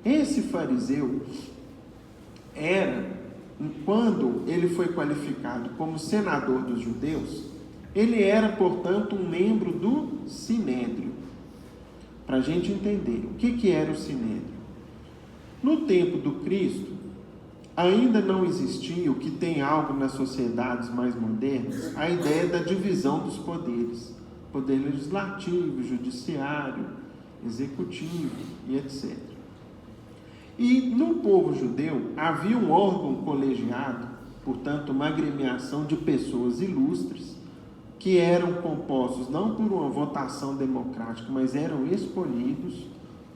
Speaker 3: Esse fariseu quando ele foi qualificado como senador dos judeus, ele era, portanto, um membro do Sinédrio. Para a gente entender, o que era o Sinédrio? No tempo do Cristo, ainda não existia o que tem algo nas sociedades mais modernas, a ideia da divisão dos poderes. Poder legislativo, judiciário, executivo e etc. E no povo judeu havia um órgão colegiado, portanto uma agremiação de pessoas ilustres, que eram compostos não por uma votação democrática, mas eram escolhidos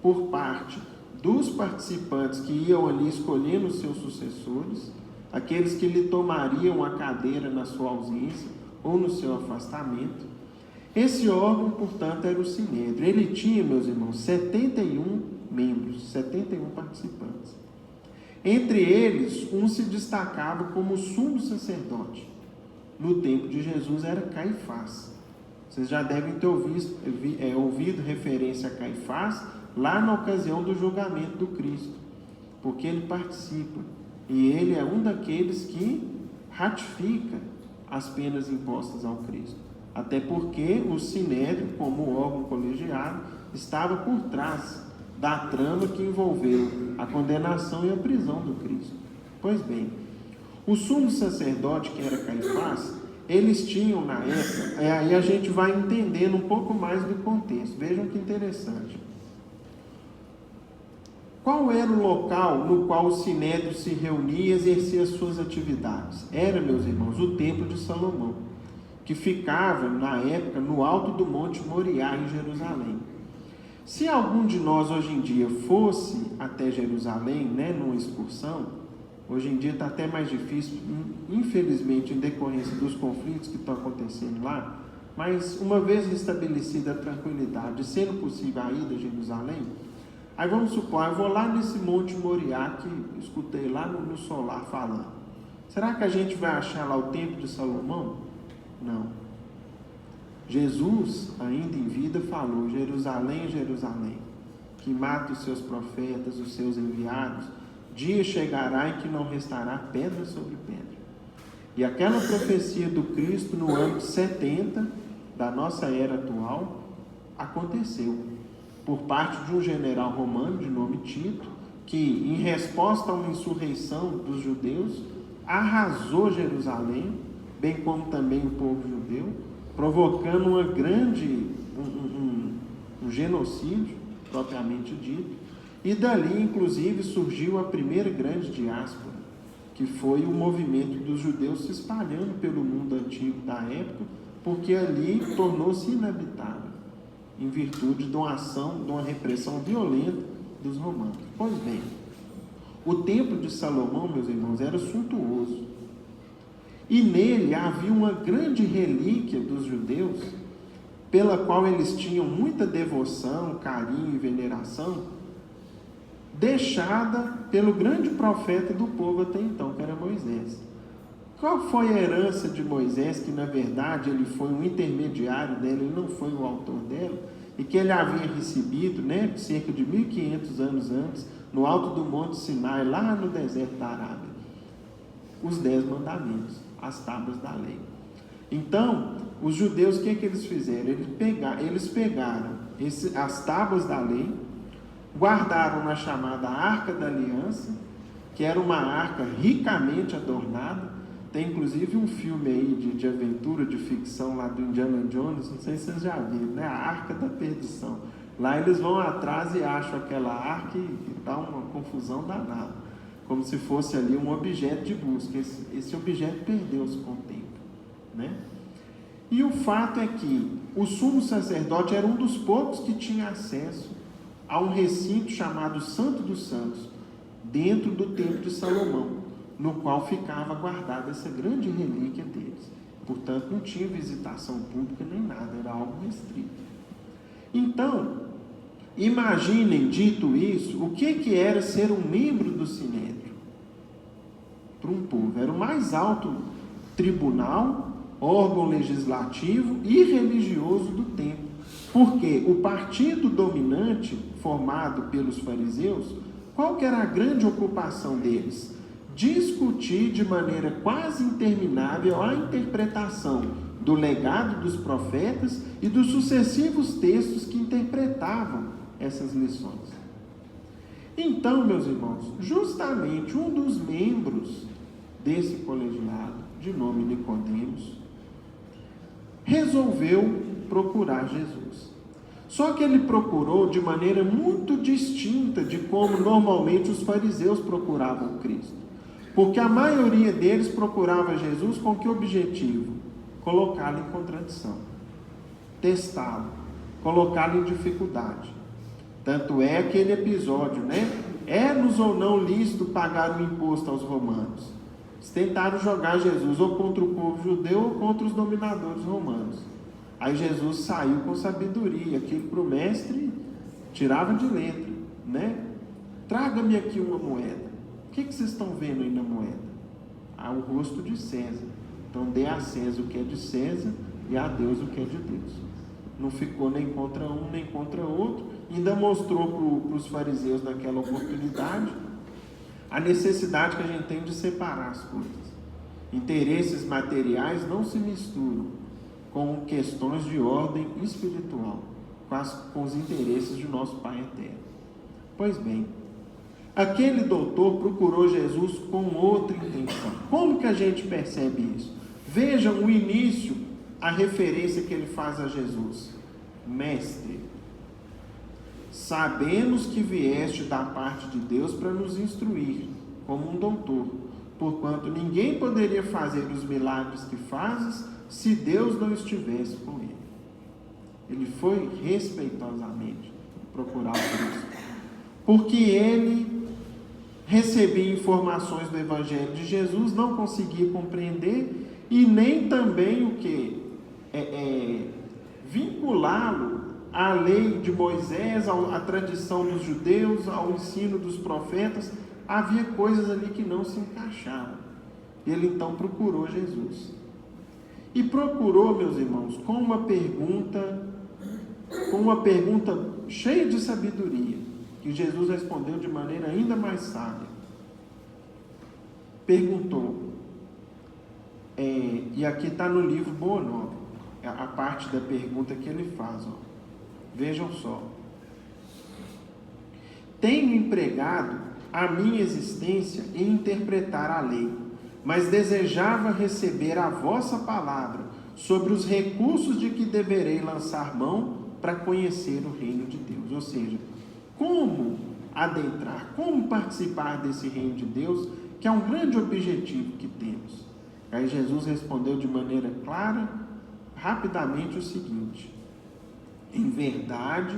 Speaker 3: por parte dos participantes que iam ali escolhendo os seus sucessores, aqueles que lhe tomariam a cadeira na sua ausência ou no seu afastamento. Esse órgão, portanto, era o Sinédrio. Ele tinha, meus irmãos, 71 membros, 71 participantes. Entre eles, um se destacava como sumo sacerdote. No tempo de Jesus era Caifás. Vocês já devem ter ouvido referência a Caifás lá na ocasião do julgamento do Cristo, porque ele participa, e ele é um daqueles que ratifica as penas impostas ao Cristo, até porque o Sinédrio, como órgão colegiado, estava por trás da trama que envolveu a condenação e a prisão do Cristo. Pois bem, o sumo sacerdote, que era Caifás, eles tinham na época, aí a gente vai entendendo um pouco mais do contexto. Vejam que interessante. Qual era o local no qual o Sinédrio se reunia e exercia as suas atividades? Era, meus irmãos, o Templo de Salomão, que ficava, na época, no alto do Monte Moriá, em Jerusalém. Se algum de nós, hoje em dia, fosse até Jerusalém, numa excursão, hoje em dia está até mais difícil, infelizmente, em decorrência dos conflitos que estão acontecendo lá, mas uma vez restabelecida a tranquilidade, sendo possível a ida a Jerusalém, aí vamos supor, eu vou lá nesse Monte Moriá, que eu escutei lá no solar falando. Será que a gente vai achar lá o Templo de Salomão? Não. Jesus, ainda em vida, falou: Jerusalém, Jerusalém, que mata os seus profetas, os seus enviados, dia chegará em que não restará pedra sobre pedra. E aquela profecia do Cristo no ano 70 da nossa era atual aconteceu, por parte de um general romano de nome Tito, que, em resposta a uma insurreição dos judeus, arrasou Jerusalém, bem como também o povo judeu, provocando uma grande, um genocídio, propriamente dito, e dali, inclusive, surgiu a primeira grande diáspora, que foi o movimento dos judeus se espalhando pelo mundo antigo da época, porque ali tornou-se inabitável, em virtude de uma ação, de uma repressão violenta dos romanos. Pois bem, o Templo de Salomão, meus irmãos, era suntuoso, e nele havia uma grande relíquia dos judeus, pela qual eles tinham muita devoção, carinho e veneração, deixada pelo grande profeta do povo até então, que era Moisés. Qual foi a herança de Moisés, que na verdade ele foi um intermediário dela, ele não foi o autor dela, e que ele havia recebido, cerca de 1500 anos antes, no alto do Monte Sinai, lá no deserto da Arábia? Os 10 mandamentos, as tábuas da lei. Então, os judeus, o que eles fizeram? Eles pegaram as tábuas da lei, guardaram na chamada Arca da Aliança, que era uma arca ricamente adornada. Tem inclusive um filme aí de aventura, de ficção lá do Indiana Jones, não sei se vocês já viram, A Arca da Perdição. Lá eles vão atrás e acham aquela arca e dá uma confusão danada, como se fosse ali um objeto de busca. Esse objeto perdeu-se com o tempo, E o fato é que o sumo sacerdote era um dos poucos que tinha acesso a um recinto chamado Santo dos Santos, dentro do Templo de Salomão, no qual ficava guardada essa grande relíquia deles. Portanto, não tinha visitação pública nem nada, era algo restrito. Então, imaginem, dito isso, o que era ser um membro do Sinédrio para um povo. Era o mais alto tribunal, órgão legislativo e religioso do tempo, porque o partido dominante, formado pelos fariseus, qual que era a grande ocupação deles? Discutir de maneira quase interminável a interpretação do legado dos profetas e dos sucessivos textos que interpretavam essas lições. Então, meus irmãos, justamente um dos membros desse colegiado, de nome Nicodemos, resolveu procurar Jesus. Só que ele procurou de maneira muito distinta de como normalmente os fariseus procuravam Cristo. Porque a maioria deles procurava Jesus com que objetivo? Colocá-lo em contradição, testá-lo, colocá-lo em dificuldade. Tanto é aquele episódio, É-nos ou não lícito pagar o imposto aos romanos? Eles tentaram jogar Jesus ou contra o povo judeu ou contra os dominadores romanos. Aí Jesus saiu com sabedoria, aquilo para o mestre tirava de letra, Traga-me aqui uma moeda. O que vocês estão vendo aí na moeda? O rosto de César. Então dê a César o que é de César e a Deus o que é de Deus. Não ficou nem contra um nem contra outro. Ainda mostrou para os fariseus naquela oportunidade a necessidade que a gente tem de separar as coisas. Interesses materiais não se misturam com questões de ordem espiritual, com os interesses de nosso Pai eterno. Pois bem, aquele doutor procurou Jesus com outra intenção. Como que a gente percebe isso? Vejam o início, a referência que ele faz a Jesus. Mestre, sabemos que vieste da parte de Deus para nos instruir, como um doutor, porquanto ninguém poderia fazer os milagres que fazes se Deus não estivesse com ele. Ele foi respeitosamente procurar o Cristo, porque ele recebia informações do Evangelho de Jesus, não conseguia compreender e nem também o que? Vinculá-lo à lei de Moisés, à tradição dos judeus, ao ensino dos profetas. Havia coisas ali que não se encaixavam. Ele então procurou Jesus. E procurou, meus irmãos, com uma pergunta cheia de sabedoria, que Jesus respondeu de maneira ainda mais sábia. Perguntou, e aqui está no livro Boa Nova, a parte da pergunta que ele faz, ó. Vejam só. Tenho empregado a minha existência em interpretar a lei, mas desejava receber a vossa palavra sobre os recursos de que deverei lançar mão para conhecer o reino de Deus. Ou seja, como adentrar, como participar desse reino de Deus, que é um grande objetivo que temos. Aí Jesus respondeu de maneira clara, rapidamente, o seguinte: em verdade,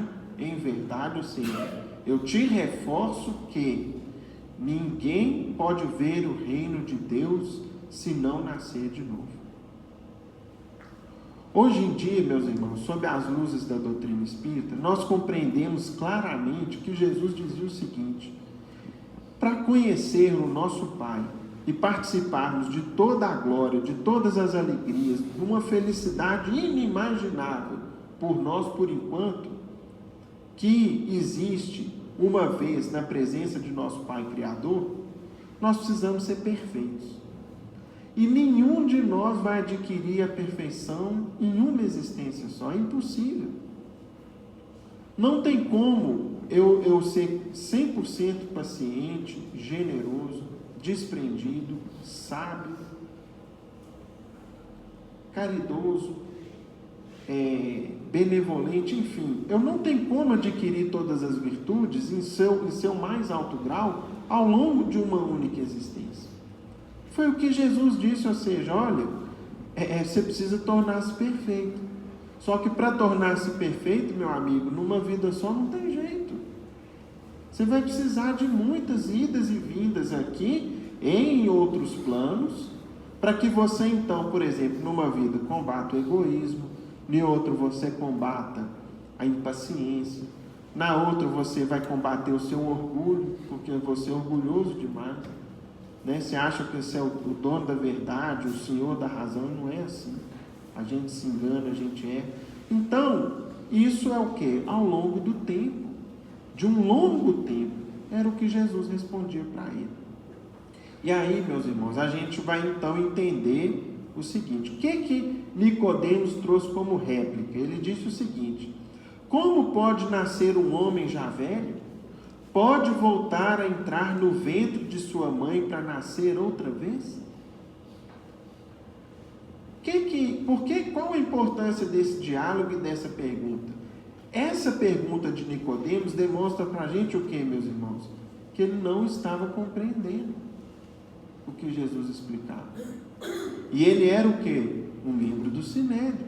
Speaker 3: ou seja, eu te reforço que ninguém pode ver o reino de Deus se não nascer de novo. Hoje em dia, meus irmãos, sob as luzes da doutrina espírita, nós compreendemos claramente que Jesus dizia o seguinte: para conhecer o nosso Pai e participarmos de toda a glória, de todas as alegrias, de uma felicidade inimaginável por nós por enquanto, que existe uma vez na presença de nosso Pai Criador, nós precisamos ser perfeitos. E nenhum de nós vai adquirir a perfeição em uma existência só, é impossível. Não tem como eu ser 100% paciente, generoso, desprendido, sábio, caridoso, benevolente, enfim. Eu não tenho como adquirir todas as virtudes em seu mais alto grau ao longo de uma única existência. Foi o que Jesus disse, ou seja, olha, você precisa tornar-se perfeito. Só que para tornar-se perfeito, meu amigo, numa vida só não tem jeito. Você vai precisar de muitas idas e vindas aqui, em outros planos, para que você então, por exemplo, numa vida combata o egoísmo, em outra você combata a impaciência, na outra você vai combater o seu orgulho, porque você é orgulhoso demais, né? Você acha que você é o dono da verdade, o senhor da razão, não é assim. A gente se engana, a gente é. Então, isso é o que? Ao longo do tempo, de um longo tempo, era o que Jesus respondia para ele. E aí, meus irmãos, a gente vai então entender o seguinte: o que Nicodemos trouxe como réplica? Ele disse o seguinte: como pode nascer um homem já velho? Pode voltar a entrar no ventre de sua mãe para nascer outra vez? Qual a importância desse diálogo e dessa pergunta? Essa pergunta de Nicodemos demonstra para a gente o que, meus irmãos? Que ele não estava compreendendo o que Jesus explicava. E ele era o que? Um membro do Sinédrio.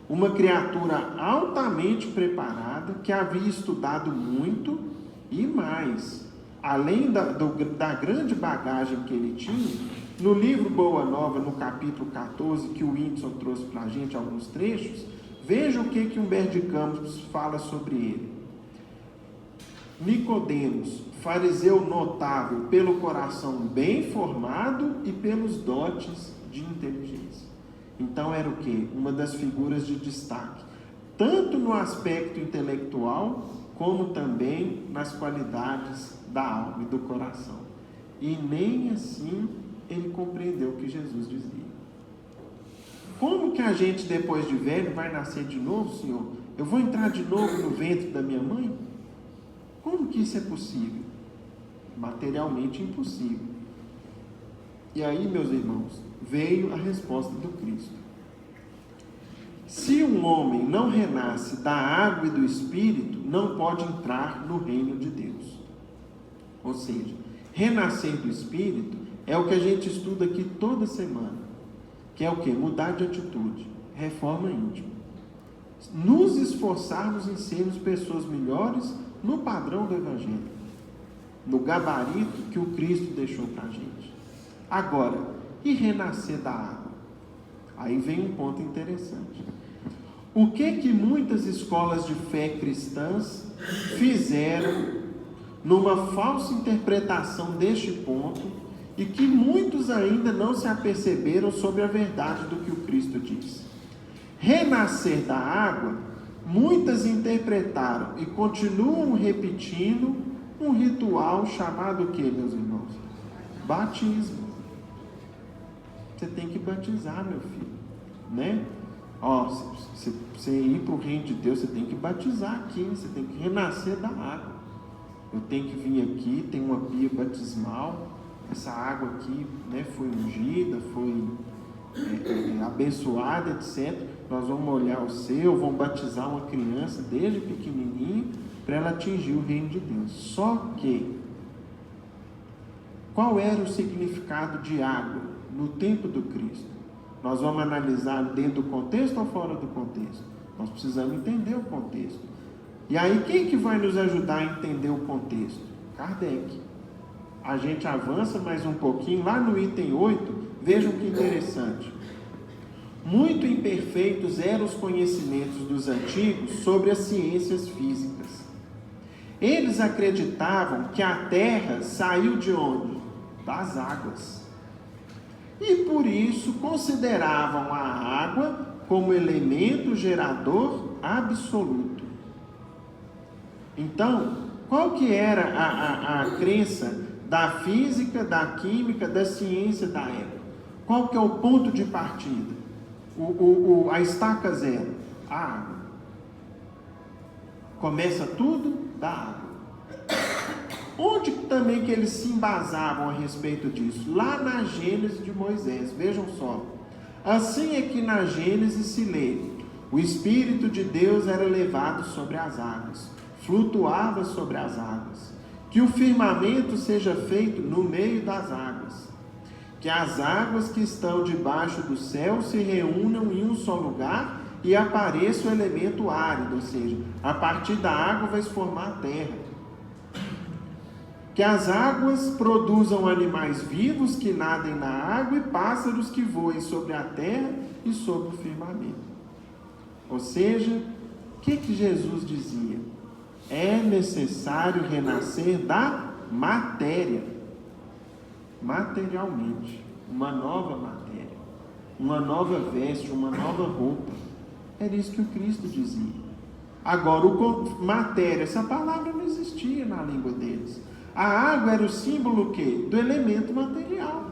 Speaker 3: Uma criatura altamente preparada, que havia estudado muito e mais. Além da grande bagagem que ele tinha, no livro Boa Nova, no capítulo 14, que o Whindersson trouxe para a gente alguns trechos, veja o que Humberto de Campos fala sobre ele. Nicodemos, fariseu notável pelo coração bem formado e pelos dotes de inteligência. Então era o quê? Uma das figuras de destaque, tanto no aspecto intelectual, como também nas qualidades da alma e do coração. E nem assim ele compreendeu o que Jesus dizia. Como que a gente, depois de velho, vai nascer de novo, Senhor? Eu vou entrar de novo no ventre da minha mãe? Como que isso é possível? Materialmente impossível. E aí, meus irmãos, veio a resposta do Cristo. Se um homem não renasce da água e do Espírito, não pode entrar no reino de Deus. Ou seja, renascer do Espírito é o que a gente estuda aqui toda semana, que é o quê? Mudar de atitude, reforma íntima. Nos esforçarmos em sermos pessoas melhores no padrão do Evangelho, no gabarito que o Cristo deixou para a gente. Agora, e renascer da água? Aí vem um ponto interessante. O que muitas escolas de fé cristãs fizeram numa falsa interpretação deste ponto e que muitos ainda não se aperceberam sobre a verdade do que o Cristo diz? Renascer da água, muitas interpretaram e continuam repetindo um ritual chamado o que, meus irmãos? Batismo. Você tem que batizar, meu filho, né? Se você ir para o reino de Deus, você tem que batizar aqui, você tem que renascer da água. Eu tenho que vir aqui, tem uma pia batismal, essa água aqui, né, foi ungida, foi abençoada, etc. Nós vamos molhar o seu, vamos batizar uma criança desde pequenininho para ela atingir o reino de Deus. Só que, qual era o significado de água no tempo do Cristo? Nós vamos analisar dentro do contexto ou fora do contexto? Nós precisamos entender o contexto. E aí, quem que vai nos ajudar a entender o contexto? Kardec. A gente avança mais um pouquinho, lá no item 8, vejam que interessante. Muito imperfeitos eram os conhecimentos dos antigos sobre as ciências físicas. Eles acreditavam que a terra saiu de onde? Das águas. E por isso consideravam a água como elemento gerador absoluto. Então, qual que era a crença da física, da química, da ciência da época? Qual que é o ponto de partida? A estaca zero, a água. Começa tudo da água. Onde também que eles se embasavam a respeito disso? Lá na Gênesis de Moisés, vejam só. Assim é que na Gênesis se lê: o Espírito de Deus era levado sobre as águas, flutuava sobre as águas, que o firmamento seja feito no meio das águas, que as águas que estão debaixo do céu se reúnam em um só lugar e apareça o elemento árido, ou seja, a partir da água vai se formar a terra. Que as águas produzam animais vivos que nadem na água e pássaros que voem sobre a terra e sobre o firmamento. Ou seja, o que Jesus dizia? É necessário renascer da matéria, materialmente, uma nova matéria, uma nova veste, uma nova roupa. Era isso que o Cristo dizia. Agora, matéria, essa palavra não existia na língua deles. A água era o símbolo o quê? Do elemento material.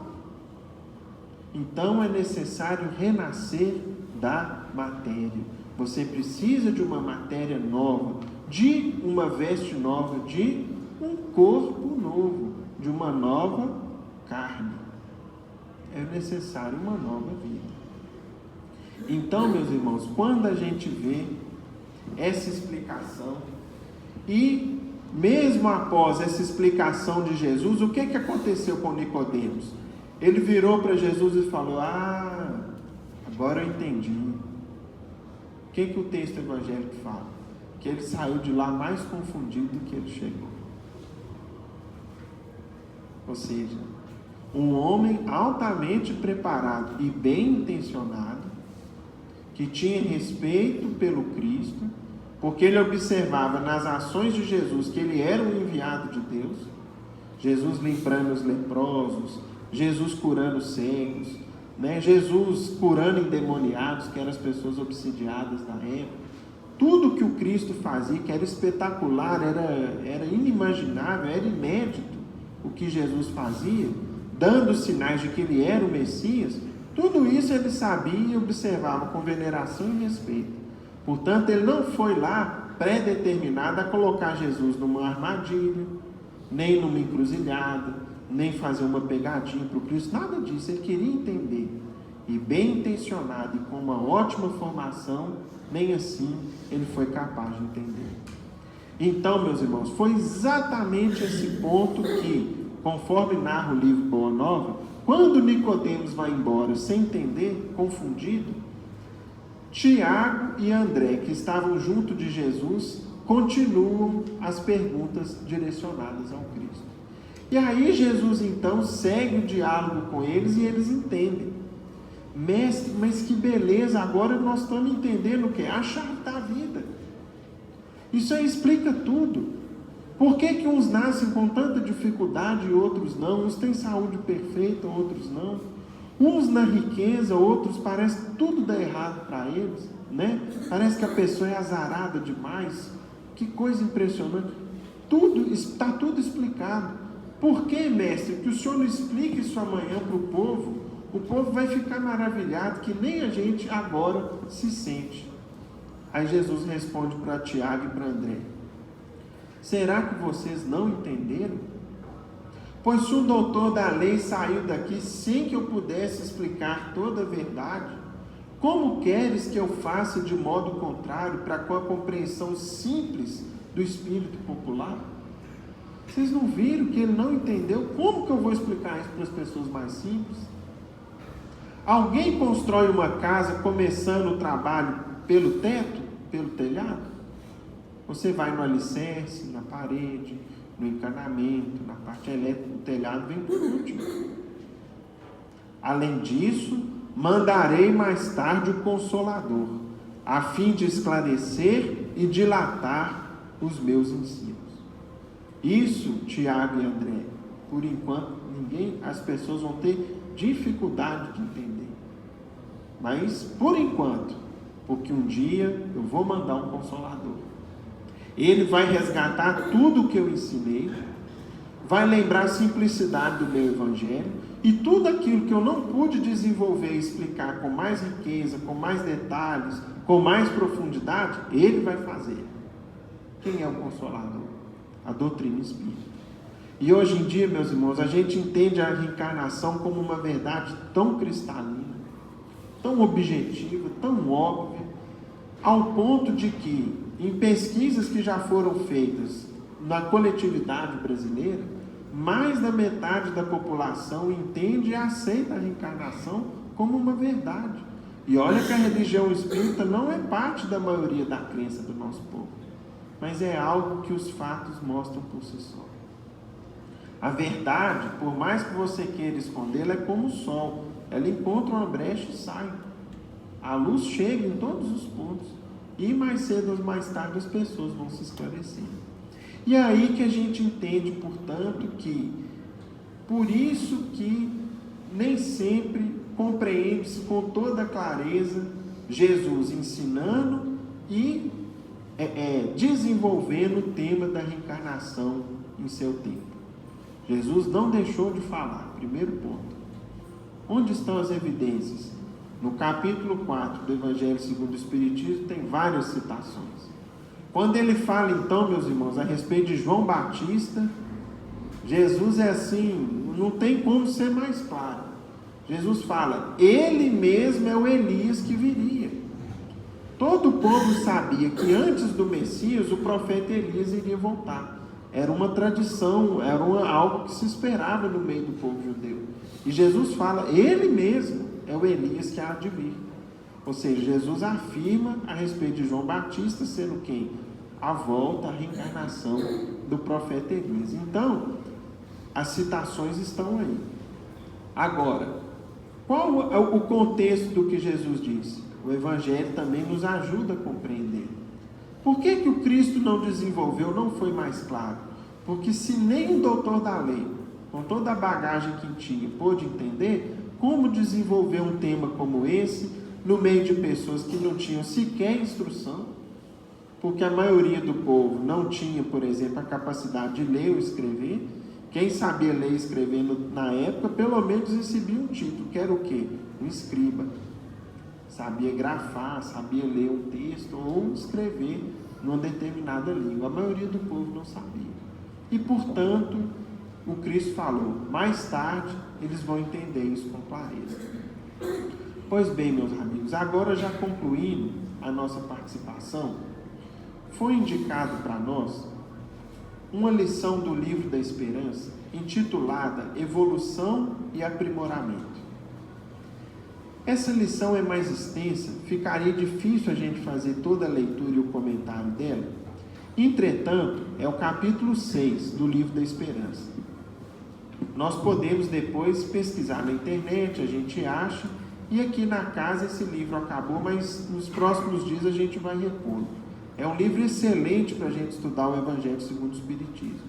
Speaker 3: Então é necessário renascer da matéria. Você precisa de uma matéria nova, de uma veste nova, de um corpo novo, de uma nova carne. É necessário uma nova vida. Então, meus irmãos, quando a gente vê essa explicação e mesmo após essa explicação de Jesus, o que aconteceu com Nicodemos? Ele virou para Jesus e falou: agora eu entendi. O que o texto evangélico fala? Que ele saiu de lá mais confundido do que ele chegou. Ou seja, um homem altamente preparado e bem intencionado, que tinha respeito pelo Cristo, porque ele observava nas ações de Jesus que ele era um enviado de Deus. Jesus limpando os leprosos, Jesus curando os cegos, né? Jesus curando endemoniados, que eram as pessoas obsidiadas da época. Tudo que o Cristo fazia, que era espetacular, era inimaginável, era inédito o que Jesus fazia, dando sinais de que ele era o Messias. Tudo isso ele sabia e observava com veneração e respeito. Portanto, ele não foi lá pré-determinado a colocar Jesus numa armadilha, nem numa encruzilhada, nem fazer uma pegadinha para o Cristo, nada disso. Ele queria entender. e bem intencionado e com uma ótima formação, nem assim ele foi capaz de entender. Então, meus irmãos, foi exatamente esse ponto que, conforme narra o livro Boa Nova, quando Nicodemos vai embora sem entender, confundido, Tiago e André, que estavam junto de Jesus, continuam as perguntas direcionadas ao Cristo. E aí Jesus então segue o diálogo com eles e eles entendem. Mestre, mas que beleza, agora nós estamos entendendo o que? A chave da vida. Isso aí explica tudo. Por que uns nascem com tanta dificuldade e outros não? Uns têm saúde perfeita, outros não. Uns na riqueza, outros parece que tudo dá errado para eles, né? Parece que a pessoa é azarada demais. Que coisa impressionante. Está tudo explicado. Por que, mestre, que o senhor não explique isso amanhã para o povo vai ficar maravilhado, que nem a gente agora se sente. Aí Jesus responde para Tiago e para André: será que vocês não entenderam? Pois se o doutor da lei saiu daqui sem que eu pudesse explicar toda a verdade, como queres que eu faça de modo contrário para com a compreensão simples do espírito popular? Vocês não viram que ele não entendeu? Como que eu vou explicar isso para as pessoas mais simples? Alguém constrói uma casa começando o trabalho pelo teto, pelo telhado? Você vai no alicerce, na parede, no encanamento, na parte elétrica, o telhado vem por último. Além disso, mandarei mais tarde o Consolador, a fim de esclarecer e dilatar os meus ensinos. Isso, Tiago e André, por enquanto, as pessoas vão ter dificuldade de entender. Mas, por enquanto, porque um dia eu vou mandar um Consolador. Ele vai resgatar tudo o que eu ensinei, vai lembrar a simplicidade do meu Evangelho, e tudo aquilo que eu não pude desenvolver e explicar com mais riqueza, com mais detalhes, com mais profundidade, ele vai fazer. Quem é o Consolador? A doutrina espírita. E hoje em dia, meus irmãos, a gente entende a reencarnação como uma verdade tão cristalina, tão objetiva, tão óbvia, ao ponto de que, em pesquisas que já foram feitas na coletividade brasileira, mais da metade da população entende e aceita a reencarnação como uma verdade. E olha que a religião espírita não é parte da maioria da crença do nosso povo, mas é algo que os fatos mostram por si só. A verdade, por mais que você queira escondê-la, é como o sol. Ela encontra uma brecha e sai. A luz chega em todos os pontos. E mais cedo ou mais tarde as pessoas vão se esclarecendo. E é aí que a gente entende, portanto, que por isso que nem sempre compreende-se com toda clareza Jesus ensinando e desenvolvendo o tema da reencarnação em seu tempo. Jesus não deixou de falar. Primeiro ponto. Onde estão as evidências? No capítulo 4 do Evangelho segundo o Espiritismo tem várias citações. Quando ele fala então, meus irmãos, a respeito de João Batista, Jesus é assim, não tem como ser mais claro. Jesus fala, ele mesmo é o Elias que viria. Todo o povo sabia que antes do Messias o profeta Elias iria voltar. Era uma tradição, era algo que se esperava no meio do povo judeu. E Jesus fala, ele mesmo é o Elias que há de vir. Ou seja, Jesus afirma a respeito de João Batista sendo quem? A volta, a reencarnação do profeta Elias. Então, as citações estão aí. Agora, qual é o contexto do que Jesus disse? O Evangelho também nos ajuda a compreender. Por que o Cristo não desenvolveu, não foi mais claro? Porque se nem o doutor da lei, com toda a bagagem que tinha, pôde entender, como desenvolver um tema como esse no meio de pessoas que não tinham sequer instrução? Porque a maioria do povo não tinha, por exemplo, a capacidade de ler ou escrever. Quem sabia ler e escrever na época, pelo menos recebia um título, que era o quê? Um escriba. Sabia grafar, sabia ler um texto ou escrever numa determinada língua. A maioria do povo não sabia. E, portanto, o Cristo falou, mais tarde eles vão entender isso com clareza. Pois bem, meus amigos, agora já concluindo a nossa participação, foi indicado para nós uma lição do Livro da Esperança intitulada Evolução e Aprimoramento. Essa lição é mais extensa, ficaria difícil a gente fazer toda a leitura e o comentário dela. Entretanto, é o capítulo 6 do Livro da Esperança. Nós podemos depois pesquisar na internet, a gente acha, e aqui na casa esse livro acabou, mas nos próximos dias a gente vai repor. É um livro excelente para a gente estudar o Evangelho segundo o Espiritismo.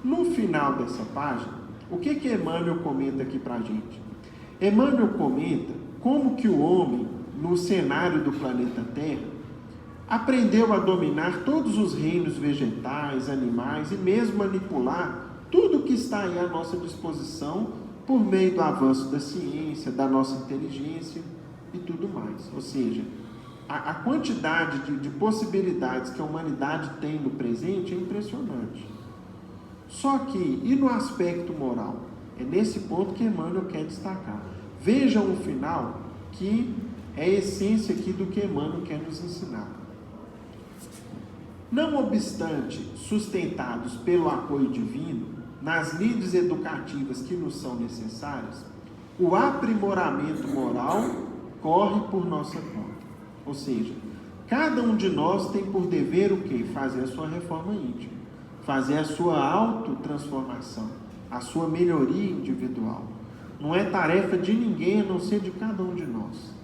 Speaker 3: No final dessa página, o que Emmanuel comenta aqui para a gente? Emmanuel comenta como que o homem, no cenário do planeta Terra, aprendeu a dominar todos os reinos vegetais, animais e mesmo manipular tudo que está aí à nossa disposição por meio do avanço da ciência, da nossa inteligência e tudo mais. Ou seja, a quantidade de possibilidades que a humanidade tem no presente é impressionante. Só que, e no aspecto moral? É nesse ponto que Emmanuel quer destacar. Vejam o final, que é a essência aqui do que Emmanuel quer nos ensinar. Não obstante sustentados pelo apoio divino, nas lides educativas que nos são necessárias, o aprimoramento moral corre por nossa conta. Ou seja, cada um de nós tem por dever o quê? Fazer a sua reforma íntima, fazer a sua autotransformação, a sua melhoria individual. Não é tarefa de ninguém a não ser de cada um de nós.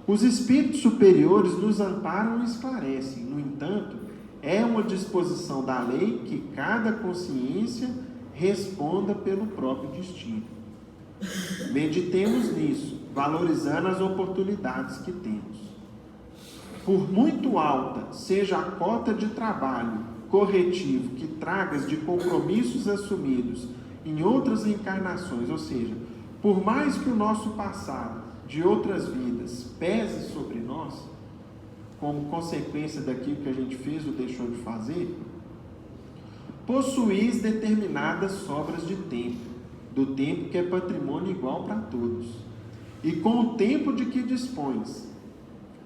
Speaker 3: Os espíritos superiores nos amparam e esclarecem. No entanto, é uma disposição da lei que cada consciência responda pelo próprio destino. Meditemos nisso, valorizando as oportunidades que temos. Por muito alta seja a cota de trabalho corretivo que tragas de compromissos assumidos em outras encarnações, ou seja, por mais que o nosso passado de outras vidas pese sobre nós, como consequência daquilo que a gente fez ou deixou de fazer, possuís determinadas sobras de tempo, do tempo que é patrimônio igual para todos, e com o tempo de que dispões,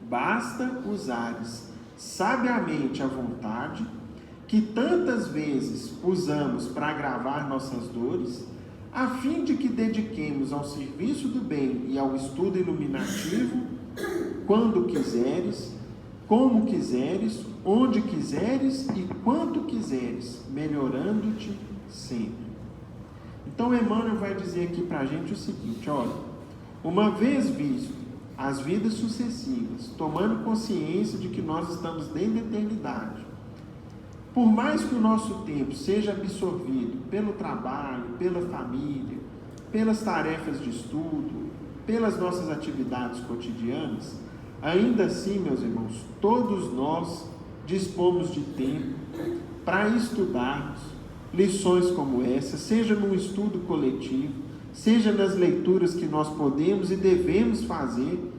Speaker 3: basta usares sabiamente a vontade, que tantas vezes usamos para agravar nossas dores, a fim de que dediquemos ao serviço do bem e ao estudo iluminativo, quando quiseres, como quiseres, onde quiseres e quanto quiseres, melhorando-te sempre. Então Emmanuel vai dizer aqui para a gente o seguinte: olha, uma vez visto as vidas sucessivas, tomando consciência de que nós estamos dentro da eternidade, por mais que o nosso tempo seja absorvido pelo trabalho, pela família, pelas tarefas de estudo, pelas nossas atividades cotidianas, ainda assim, meus irmãos, todos nós dispomos de tempo para estudarmos lições como essa, seja no estudo coletivo, seja nas leituras que nós podemos e devemos fazer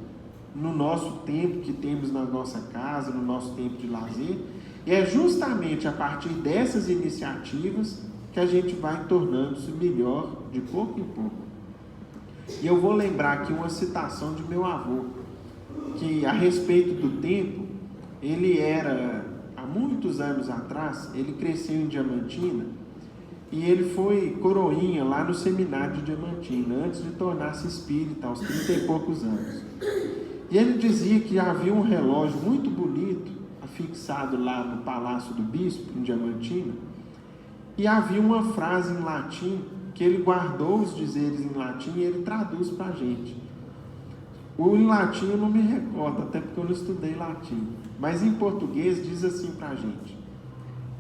Speaker 3: no nosso tempo que temos na nossa casa, no nosso tempo de lazer. E é justamente a partir dessas iniciativas que a gente vai tornando-se melhor de pouco em pouco. E eu vou lembrar aqui uma citação de meu avô, que a respeito do tempo, ele era, há muitos anos atrás, ele cresceu em Diamantina e ele foi coroinha lá no seminário de Diamantina, antes de tornar-se espírita, aos 30 e poucos anos. E ele dizia que havia um relógio muito bonito, fixado lá no Palácio do Bispo, em Diamantina, e havia uma frase em latim, que ele guardou os dizeres em latim e ele traduz para a gente. O em latim eu não me recordo, até porque eu não estudei latim, mas em português diz assim para a gente: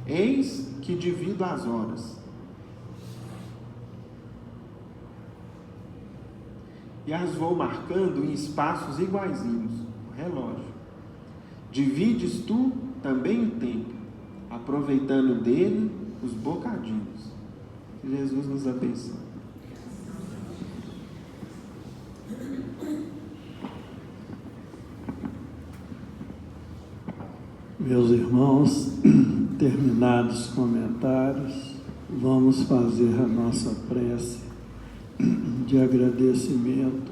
Speaker 3: eis que divido as horas, e as vou marcando em espaços iguaizinhos, o relógio. Divides tu também o tempo, aproveitando dele os bocadinhos. Que Jesus nos abençoe.
Speaker 1: Meus irmãos, terminados os comentários, vamos fazer a nossa prece de agradecimento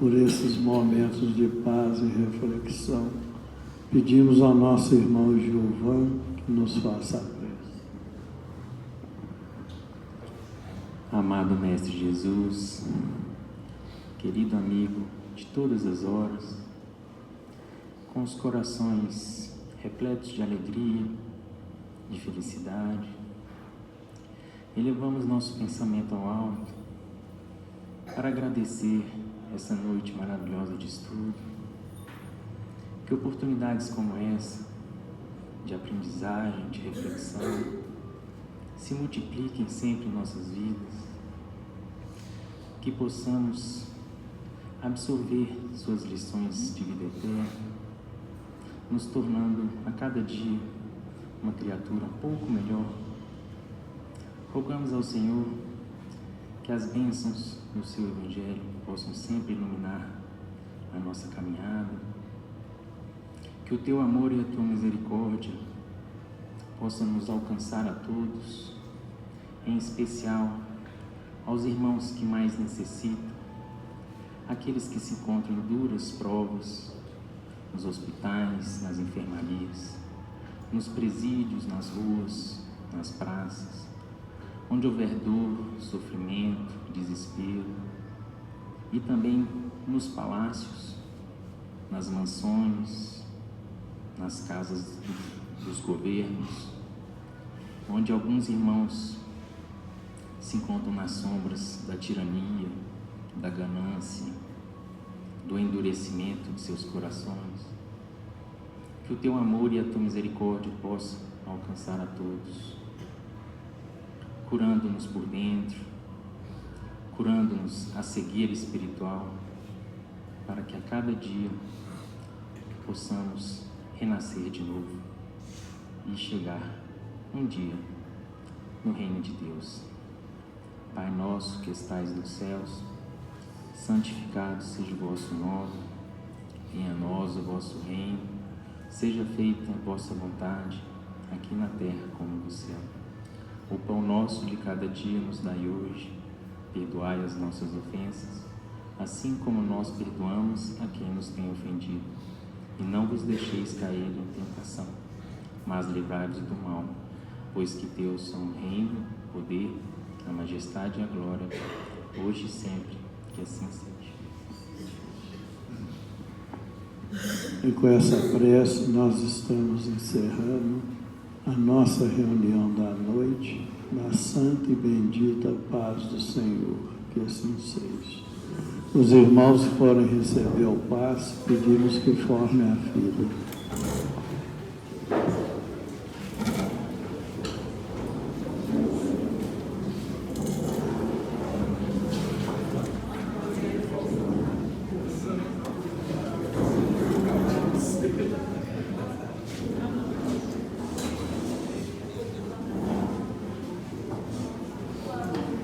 Speaker 1: por esses momentos de paz e reflexão. Pedimos ao nosso irmão Gilvan que nos faça a prece.
Speaker 4: Amado Mestre Jesus, querido amigo de todas as horas, com os corações repletos de alegria, de felicidade, elevamos nosso pensamento ao alto para agradecer essa noite maravilhosa de estudo, que oportunidades como essa, de aprendizagem, de reflexão, se multipliquem sempre em nossas vidas, que possamos absorver suas lições de vida eterna, nos tornando a cada dia uma criatura um pouco melhor. Rogamos ao Senhor que as bênçãos do seu Evangelho possam sempre iluminar a nossa caminhada, que o teu amor e a tua misericórdia possam nos alcançar a todos, em especial aos irmãos que mais necessitam, aqueles que se encontram em duras provas, nos hospitais, nas enfermarias, nos presídios, nas ruas, nas praças, onde houver dor, sofrimento, desespero, e também nos palácios, nas mansões, nas casas dos governos, onde alguns irmãos se encontram nas sombras da tirania, da ganância, do endurecimento de seus corações. Que o teu amor e a tua misericórdia possam alcançar a todos, curando-nos por dentro, curando-nos a cegueira espiritual, para que a cada dia possamos renascer de novo e chegar um dia no reino de Deus. Pai nosso que estais nos céus, santificado seja o vosso nome, venha a nós o vosso reino, seja feita a vossa vontade, aqui na terra como no céu. O pão nosso de cada dia nos dai hoje, perdoai as nossas ofensas, assim como nós perdoamos a quem nos tem ofendido. E não vos deixeis cair em tentação, mas livrai-vos do mal, pois que teus são o reino, o poder, a majestade e a glória, hoje e sempre, que assim seja.
Speaker 1: E com essa prece nós estamos encerrando a nossa reunião da noite, na santa e bendita paz do Senhor, que assim seja. Os irmãos que forem receber o passe, pedimos que formem a fila.